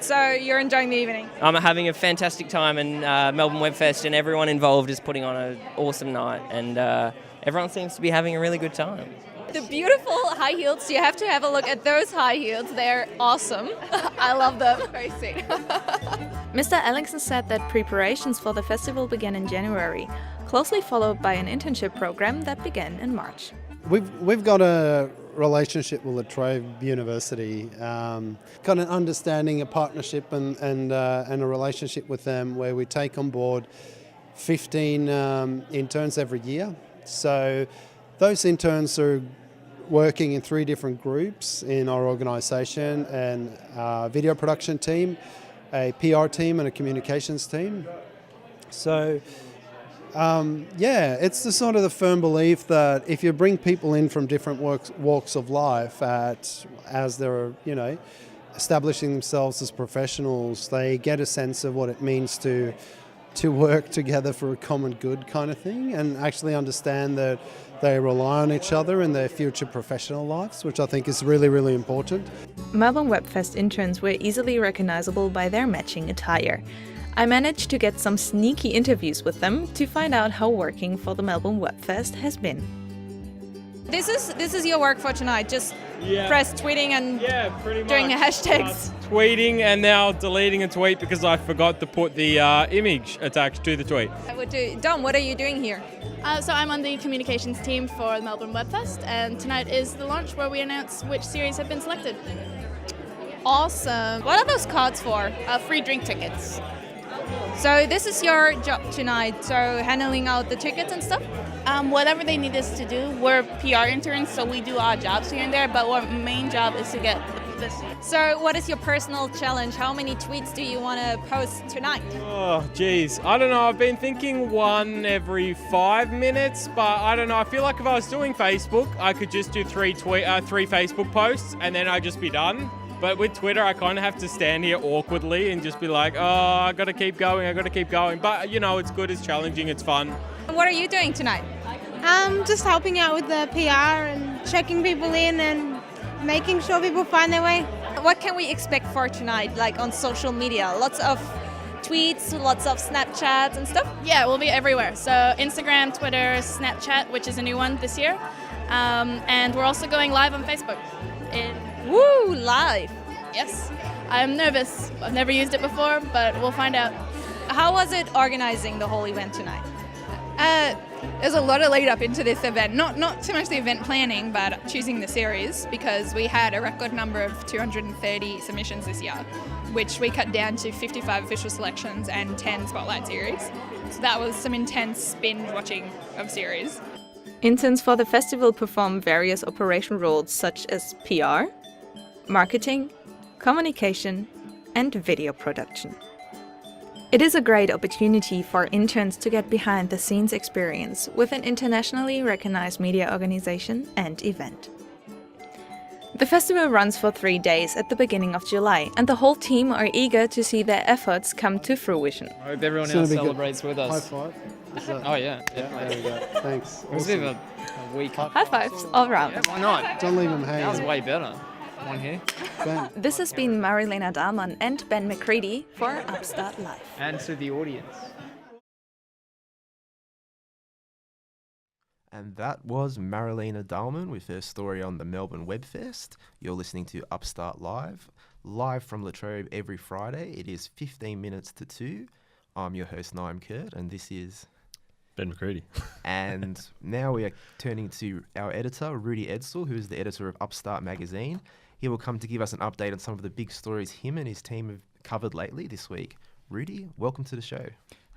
So you're enjoying the evening? I'm having a fantastic time, and Melbourne Webfest and everyone involved is putting on an awesome night, and everyone seems to be having a really good time. The beautiful high heels, you have to have a look at those high heels. They're awesome. I love them. Very sweet. Mr. Ellingston said that preparations for the festival began in January, closely followed by an internship program that began in March. We've got a relationship with La Trobe University, got an understanding, a partnership and a relationship with them where we take on board 15 interns every year. So those interns are working in 3 different groups in our organisation, and a video production team, a PR team and a communications team. So it's the sort of the firm belief that if you bring people in from different walks of life as they're, establishing themselves as professionals, they get a sense of what it means to work together for a common good kind of thing, and actually understand that they rely on each other in their future professional lives, which I think is really, really important. Melbourne Webfest interns were easily recognizable by their matching attire. I managed to get some sneaky interviews with them to find out how working for the Melbourne Webfest has been. This is your work for tonight, just press tweeting and pretty much. doing hashtags. Tweeting and now deleting a tweet because I forgot to put the image attached to the tweet. Dom, what are you doing here? So I'm on the communications team for the Melbourne Webfest, and tonight is the launch where we announce which series have been selected. Awesome. What are those cards for? Free drink tickets. So this is your job tonight, so handling out the tickets and stuff? Whatever they need us to do. We're PR interns, so we do our jobs here and there, but our main job is to get this. So what is your personal challenge? How many tweets do you want to post tonight? Oh, geez. I don't know. I've been thinking one every 5 minutes, but I don't know. I feel like if I was doing Facebook, I could just do three Facebook posts and then I'd just be done. But with Twitter, I kind of have to stand here awkwardly and just be like, oh, I got to keep going. But, you know, it's good, it's challenging, it's fun. What are you doing tonight? Just helping out with the PR and checking people in and making sure people find their way. What can we expect for tonight, like on social media? Lots of tweets, lots of Snapchats and stuff? Yeah, we'll be everywhere. So Instagram, Twitter, Snapchat, which is a new one this year. And we're also going live on Facebook. Woo, live. Yes. I'm nervous. I've never used it before, but we'll find out. How was it organizing the whole event tonight? There's a lot of lead up into this event. Not so much the event planning, but choosing the series, because we had a record number of 230 submissions this year, which we cut down to 55 official selections and 10 spotlight series. So that was some intense binge watching of series. Interns for the festival perform various operation roles such as PR, marketing, communication, and video production. It is a great opportunity for interns to get behind the scenes experience with an internationally recognized media organization and event. The festival runs for 3 days at the beginning of July, and the whole team are eager to see their efforts come to fruition. I hope everyone else celebrates with us. High five. Oh yeah. There we go. Thanks. It was a bit of a weak. High fives all round. Yeah, why not? Don't leave them hanging. That was way better. One here. This has been Marilena Dahlmann and Ben McCredie for Upstart Live. And to the audience. And that was Marilena Dahlmann with her story on the Melbourne Webfest. You're listening to Upstart live from Latrobe every Friday. It is 15 minutes to 2. I'm your host, Naim Kurt, and this is Ben McCredie. And now we are turning to our editor, Rudy Edsel, who is the editor of Upstart magazine. He will come to give us an update on some of the big stories him and his team have covered lately this week. Rudy, welcome to the show.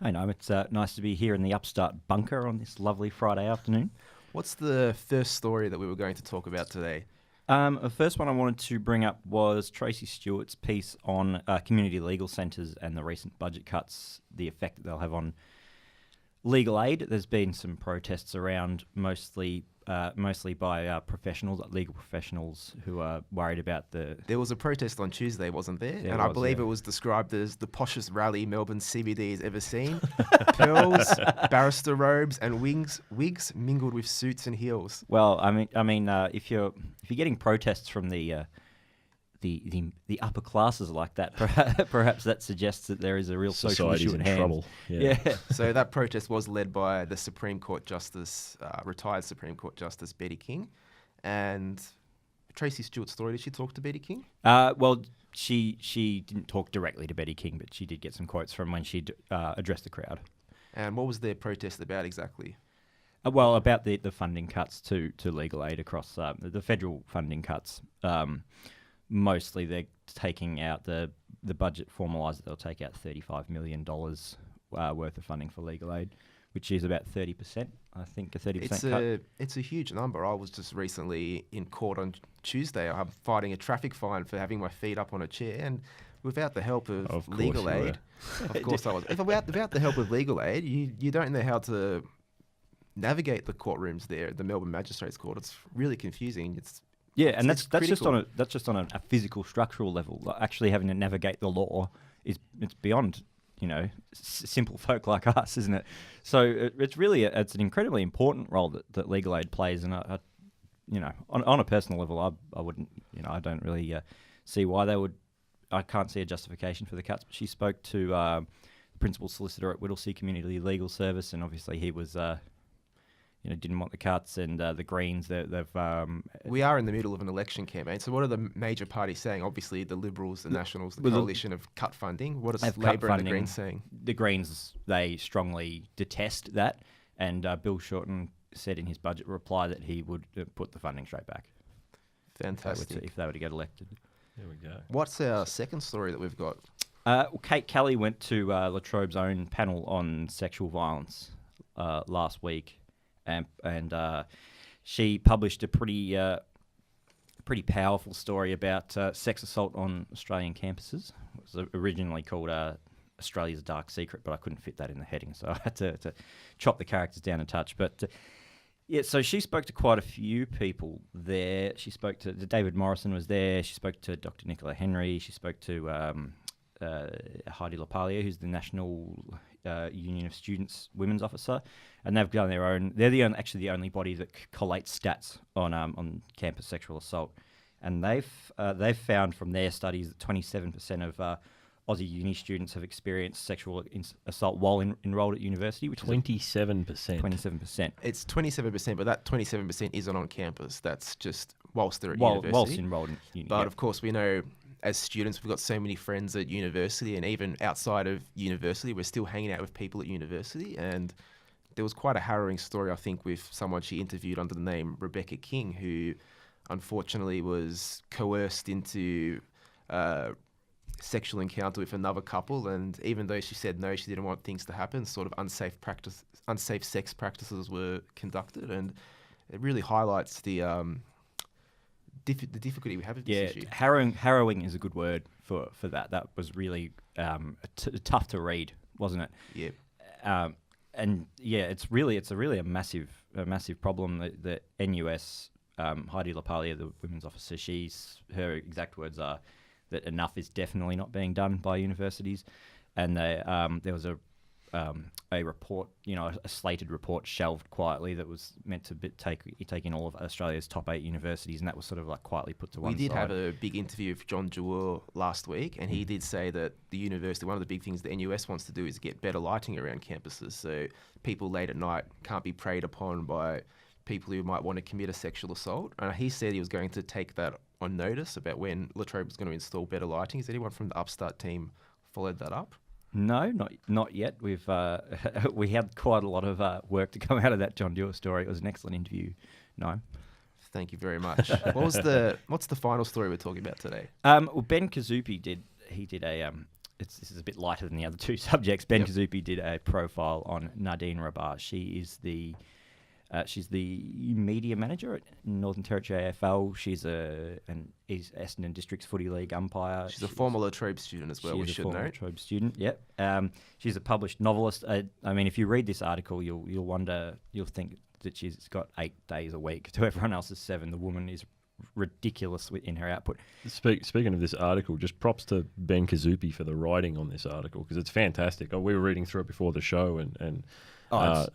Hi, Naim. It's nice to be here in the Upstart bunker on this lovely Friday afternoon. What's the first story that we were going to talk about today? The first one I wanted to bring up was Tracy Stewart's piece on community legal centres and the recent budget cuts, the effect that they'll have on legal aid. There's been some protests around, mostly by professionals, like legal professionals, who are worried about the... There was a protest on Tuesday, wasn't there? There and I believe it was described as the poshest rally Melbourne CBD has ever seen. Pearls, barrister robes, and wigs mingled with suits and heels. Well, I mean, if you're getting protests from the upper classes like that, perhaps that suggests that there is a real social issue at hand. Trouble. Yeah. So that protest was led by the Supreme Court Justice, retired Supreme Court Justice Betty King, and Tracy Stewart's story. Did she talk to Betty King? Well, she didn't talk directly to Betty King, but she did get some quotes from when she addressed the crowd. And what was their protest about exactly? Well, about the funding cuts to legal aid across the federal funding cuts. Mostly they're taking out the budget formalised that they'll take out $35 million worth of funding for legal aid, which is about 30%, I think, a 30% cut. It's a huge number. I was just recently in court on Tuesday. I'm fighting a traffic fine for having my feet up on a chair, and without the help of legal aid, of course I was. Without the help of legal aid, you don't know how to navigate the courtrooms there at the Melbourne Magistrates Court. It's really confusing. It's Yeah, and It's that's just critical. on a physical, structural level. Like, actually having to navigate the law it's beyond simple folk like us, isn't it? So it's really it's an incredibly important role that legal aid plays, and I on a personal level, I wouldn't I don't really see why they would. I can't see a justification for the cuts. But she spoke to the principal solicitor at Whittlesea Community Legal Service, and obviously he was. Didn't want the cuts, and the Greens, they've... We are in the middle of an election campaign, so what are the major parties saying? Obviously, the Liberals, the Nationals, the Coalition have cut funding. What is Labor and the Greens saying? The Greens, they strongly detest that, and Bill Shorten said in his budget reply that he would put the funding straight back. Fantastic. If they were to get elected. There we go. What's our second story that we've got? Kate Kelly went to La Trobe's own panel on sexual violence last week. And she published a pretty powerful story about sex assault on Australian campuses. It was originally called Australia's Dark Secret, but I couldn't fit that in the heading, so I had to chop the characters down a touch. But so she spoke to quite a few people there. She spoke to David Morrison was there. She spoke to Dr. Nicola Henry. She spoke to Heidi LaPaglia, who's the National Union of Students Women's Officer, and they've done their own. They're actually the only body that collates stats on campus sexual assault, and they've found from their studies that 27% of Aussie uni students have experienced sexual assault while enrolled at university, which 27%. 27%. It's 27%, but that 27% isn't on campus. That's just whilst they're at university. Whilst enrolled in uni. But of course, we know as students, we've got so many friends at university, and even outside of university, we're still hanging out with people at university. And there was quite a harrowing story, I think, with someone she interviewed under the name Rebecca King, who unfortunately was coerced into sexual encounter with another couple. And even though she said no, she didn't want things to happen, sort of unsafe sex practices were conducted. And it really highlights the difficulty we have with this issue. Harrowing is a good word for that. That was really tough to read, wasn't it? Yeah. And yeah, it's a massive problem. The NUS, Heidi LaPaglia, the women's officer, her exact words are that enough is definitely not being done by universities, and there was a report, a slated report shelved quietly that was meant to take in all of Australia's top 8 universities, and that was sort of like quietly put to one side. We did have a big interview with John Jewell last week, and he did say that the university, one of the big things the NUS wants to do is get better lighting around campuses, so people late at night can't be preyed upon by people who might want to commit a sexual assault. And he said he was going to take that on notice about when La Trobe was going to install better lighting. Has anyone from the Upstart team followed that up? No, not yet. We've we had quite a lot of work to come out of that John Dewar story. It was an excellent interview. No, thank you very much. What's the final story we're talking about today? Well, Ben Kazupi did a this is a bit lighter than the other two subjects. Ben Kazupi did a profile on Nadine Rabar. She is she's the media manager at Northern Territory AFL. She's an East Essendon Districts Footy League umpire. She's a former La Trobe student as well, we should note. She's a former La Trobe student, yep. She's a published novelist. I mean, if you read this article, you'll think that she's got 8 days a week to everyone else's 7. The woman is ridiculous in her output. Speaking of this article, just props to Ben Kazupi for the writing on this article, because it's fantastic. We were reading through it before the show, and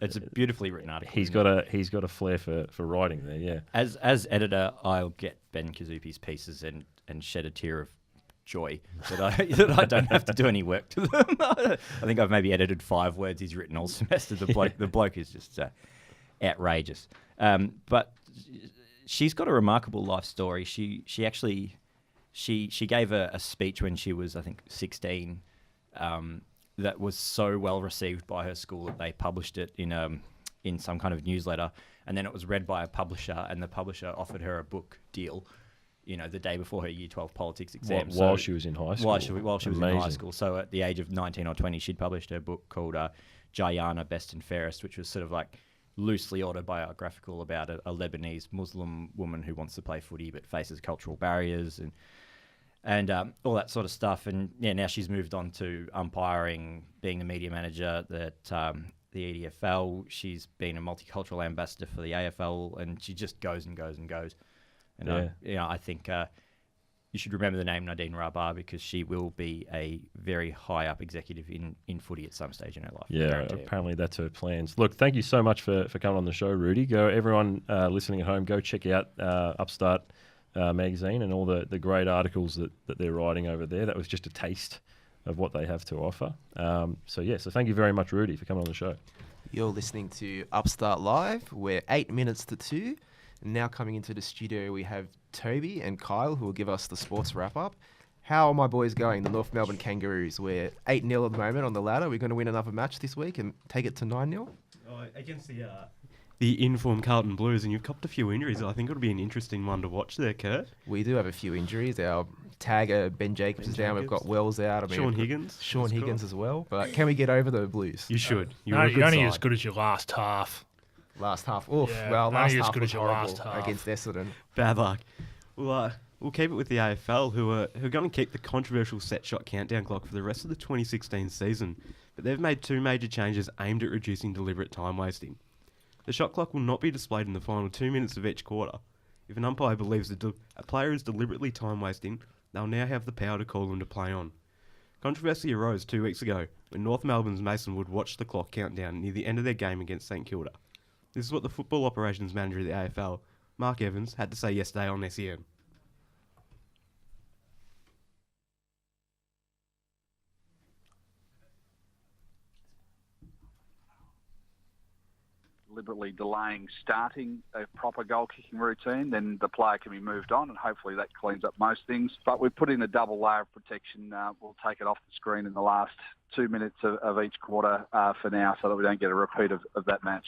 it's a beautifully written article. He's got a flair for writing there. Yeah. As editor, I'll get Ben Kazupi's pieces and shed a tear of joy that I don't have to do any work to them. I think I've maybe edited 5 words he's written all semester. The bloke is just outrageous. But she's got a remarkable life story. She gave a speech when she was, I think, 16. That was so well received by her school that they published it in some kind of newsletter, and then it was read by a publisher, and the publisher offered her a book deal, the day before her Year 12 politics exam. While she was in high school. While she was in high school. So at the age of 19 or 20, she'd published her book called Jayana, Best and Fairest, which was sort of like loosely autobiographical about a Lebanese Muslim woman who wants to play footy but faces cultural barriers and all that sort of stuff. And yeah, now she's moved on to umpiring, being the media manager at the EDFL. She's been a multicultural ambassador for the AFL, and she just goes and goes and goes. And I think you should remember the name Nadine Rabar, because she will be a very high up executive in footy at some stage in her life. Yeah, apparently that's her plans. Look, thank you so much for coming on the show, Rudy. Everyone listening at home, go check out Upstart magazine and all the great articles that they're writing over there. That was just a taste of what they have to offer. So thank you very much, Rudy, for coming on the show. You're listening to Upstart Live. We're 8 minutes to 2. And now coming into the studio, we have Toby and Kyle, who will give us the sports wrap-up. How are my boys going, the North Melbourne Kangaroos? We're 8-0 at the moment on the ladder. We're going to win another match this week and take it to 9-0? Against the informed Carlton Blues, and you've copped a few injuries. I think it'll be an interesting one to watch there, Kurt. We do have a few injuries. Our tagger, Ben Jacobs, is down. We've got Wells out. Sean Higgins. Sean Higgins as well. But can we get over the Blues? You should. You're only as good as your last half. Last half. Oof. Yeah, well, last only as half good was as your horrible last half. against Essendon. Bad luck. We'll keep it with the AFL, who are going to keep the controversial set shot countdown clock for the rest of the 2016 season. But they've made 2 major changes aimed at reducing deliberate time wasting. The shot clock will not be displayed in the final 2 minutes of each quarter. If an umpire believes a player is deliberately time wasting, they'll now have the power to call them to play on. Controversy arose 2 weeks ago when North Melbourne's Mason Wood watched the clock count down near the end of their game against St Kilda. This is what the football operations manager of the AFL, Mark Evans, had to say yesterday on SEN. Deliberately delaying starting a proper goal-kicking routine, then the player can be moved on, and hopefully that cleans up most things. But we've put in a double layer of protection. We'll take it off the screen in the last 2 minutes of each quarter for now, so that we don't get a repeat of that match.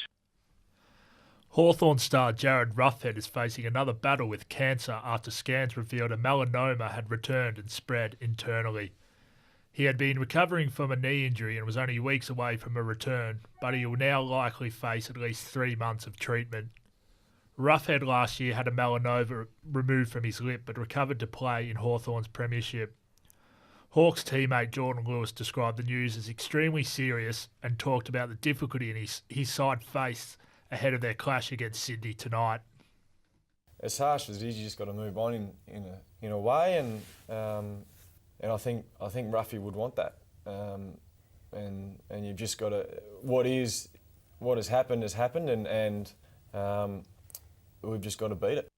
Hawthorn star Jared Ruffhead is facing another battle with cancer after scans revealed a melanoma had returned and spread internally. He had been recovering from a knee injury and was only weeks away from a return, but he will now likely face at least 3 months of treatment. Ruffhead last year had a melanoma removed from his lip but recovered to play in Hawthorn's premiership. Hawks teammate Jordan Lewis described the news as extremely serious and talked about the difficulty his side faced ahead of their clash against Sydney tonight. As harsh as it is, you just got to move on in a way, and I think Ruffy would want that, and you've just got to what has happened, and we've just got to beat it.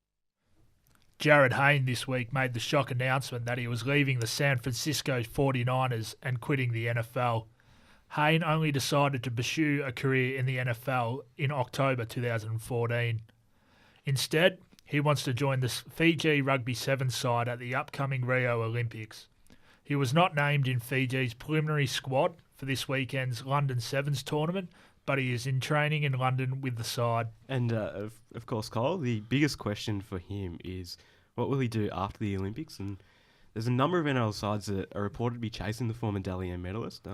Jared Hayne this week made the shock announcement that he was leaving the San Francisco 49ers and quitting the NFL. Hayne only decided to pursue a career in the NFL in October 2014. Instead, he wants to join the Fiji Rugby Sevens side at the upcoming Rio Olympics. He was not named in Fiji's preliminary squad for this weekend's London Sevens tournament, but he is in training in London with the side. And of course, Kyle, the biggest question for him is what will he do after the Olympics? And there's a number of NRL sides that are reported to be chasing the former Dally M medalist.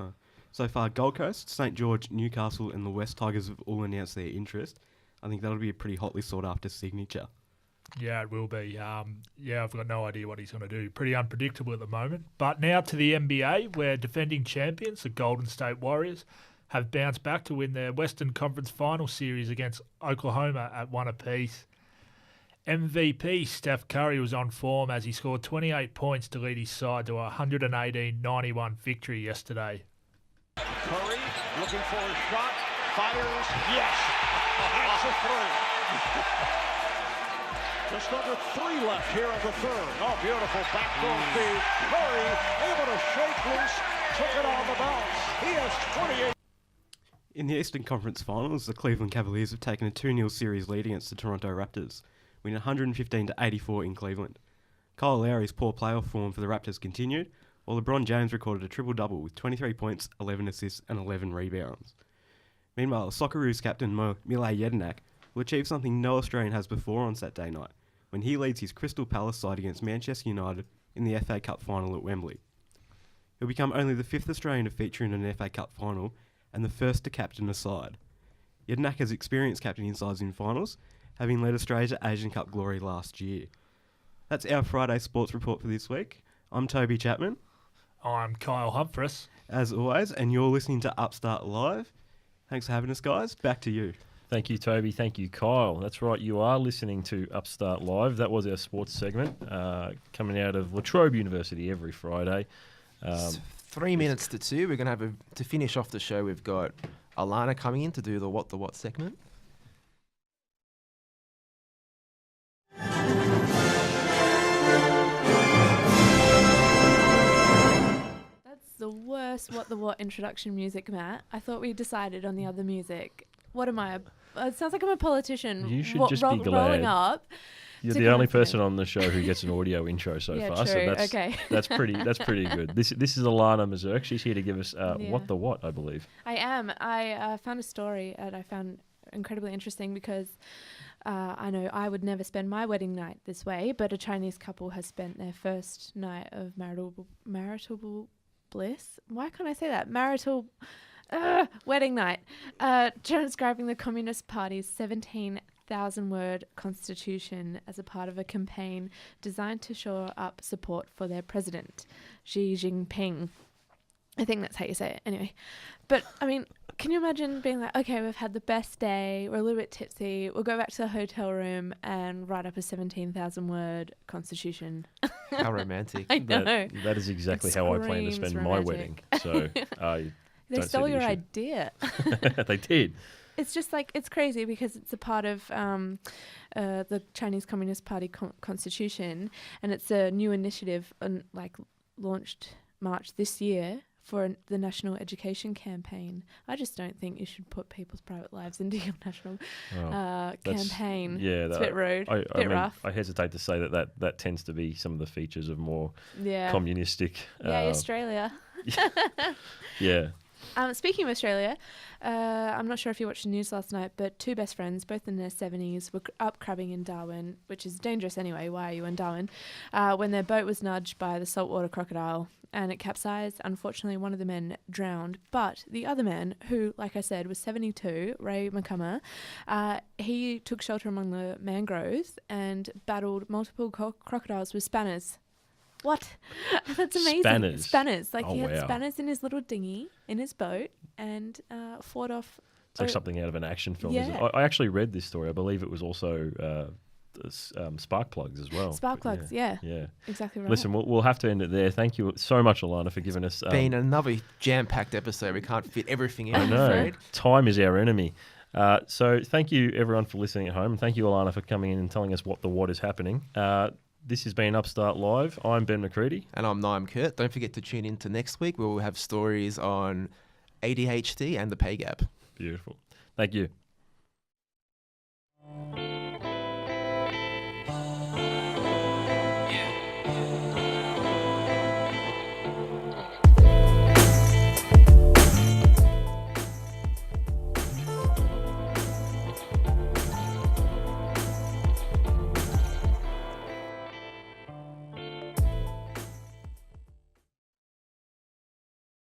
So far, Gold Coast, St George, Newcastle and the West Tigers have all announced their interest. I think that'll be a pretty hotly sought after signature. Yeah, it will be. I've got no idea what he's going to do. Pretty unpredictable at the moment. But now to the NBA, where defending champions, the Golden State Warriors, have bounced back to win their Western Conference Final Series against Oklahoma at 1 apiece. MVP Steph Curry was on form as he scored 28 points to lead his side to a 118-91 victory yesterday. Curry looking for a shot, fires, yes, it's a three. Just under 3 left here in the third. Oh, beautiful backdoor feed. Curry able to shake loose, took it on the bounce. He has 28. In the Eastern Conference Finals, the Cleveland Cavaliers have taken a 2-0 series lead against the Toronto Raptors, winning 115-84 in Cleveland. Kyle Lowry's poor playoff form for the Raptors continued, while LeBron James recorded a triple-double with 23 points, 11 assists and 11 rebounds. Meanwhile, Socceroos captain Mile Jedinak will achieve something no Australian has before on Saturday night, when he leads his Crystal Palace side against Manchester United in the FA Cup final at Wembley. He'll become only the 5th Australian to feature in an FA Cup final and the first to captain a side. Jedinak has experienced captaining sides in finals, having led Australia to Asian Cup glory last year. That's our Friday sports report for this week. I'm Toby Chapman. I'm Kyle Humphreys. As always, and you're listening to Upstart Live. Thanks for having us, guys. Back to you. Thank you, Toby. Thank you, Kyle. That's right. You are listening to Upstart Live. That was our sports segment coming out of La Trobe University every Friday. 3 minutes to 2. We're going to have to finish off the show. We've got Alana coming in to do the What the What segment. The worst What the What introduction music, Matt. I thought we decided on the other music. What am I? It sounds like I'm a politician. You should just be glad. Rolling up. You're the only person on the show who gets an audio intro so Yeah, far. true. So that's Okay. that's pretty good. This is Alana Mazurk. She's here to give us What the What, I believe. I am. I found a story and I found incredibly interesting because I know I would never spend my wedding night this way, but a Chinese couple has spent their first night of marital bliss. Why can't I say that? Marital wedding night. Transcribing the Communist Party's 17,000-word constitution as a part of a campaign designed to shore up support for their president, Xi Jinping. I think that's how you say it. Anyway. But, I mean, can you imagine being like, okay, we've had the best day, we're a little bit tipsy, we'll go back to the hotel room and write up a 17,000-word constitution. How romantic. I know. That is exactly how I plan to spend my wedding. So I They don't stole see the your issue. idea. They did. It's just like, it's crazy because it's a part of the Chinese Communist Party constitution, and it's a new initiative launched March this year for the National Education Campaign. I just don't think you should put people's private lives into your national campaign. Yeah, it's a bit rude, bit rough. I hesitate to say that tends to be some of the features of more communistic. Australia. Yeah. Speaking of Australia, I'm not sure if you watched the news last night, but two best friends, both in their 70s, were up crabbing in Darwin, which is dangerous anyway. Why are you in Darwin? When their boat was nudged by the saltwater crocodile and it capsized. Unfortunately, one of the men drowned, but the other man, who, like I said, was 72, Ray McCummer, he took shelter among the mangroves and battled multiple crocodiles with spanners. What? That's amazing. Spanners. Like he had spanners in his little dinghy in his boat and fought off. It's like something out of an action film. Yeah. I actually read this story. I believe it was also spark plugs as well. Spark plugs, yeah. Exactly right. Listen, we'll have to end it there. Thank you so much, Alana, for giving us... been another jam-packed episode. We can't fit everything in. I know. Time is our enemy. So thank you, everyone, for listening at home. And thank you, Alana, for coming in and telling us what is happening. This has been Upstart Live. I'm Ben McCredie. And I'm Naim Kurt. Don't forget to tune in to next week where we'll have stories on ADHD and the pay gap. Beautiful. Thank you.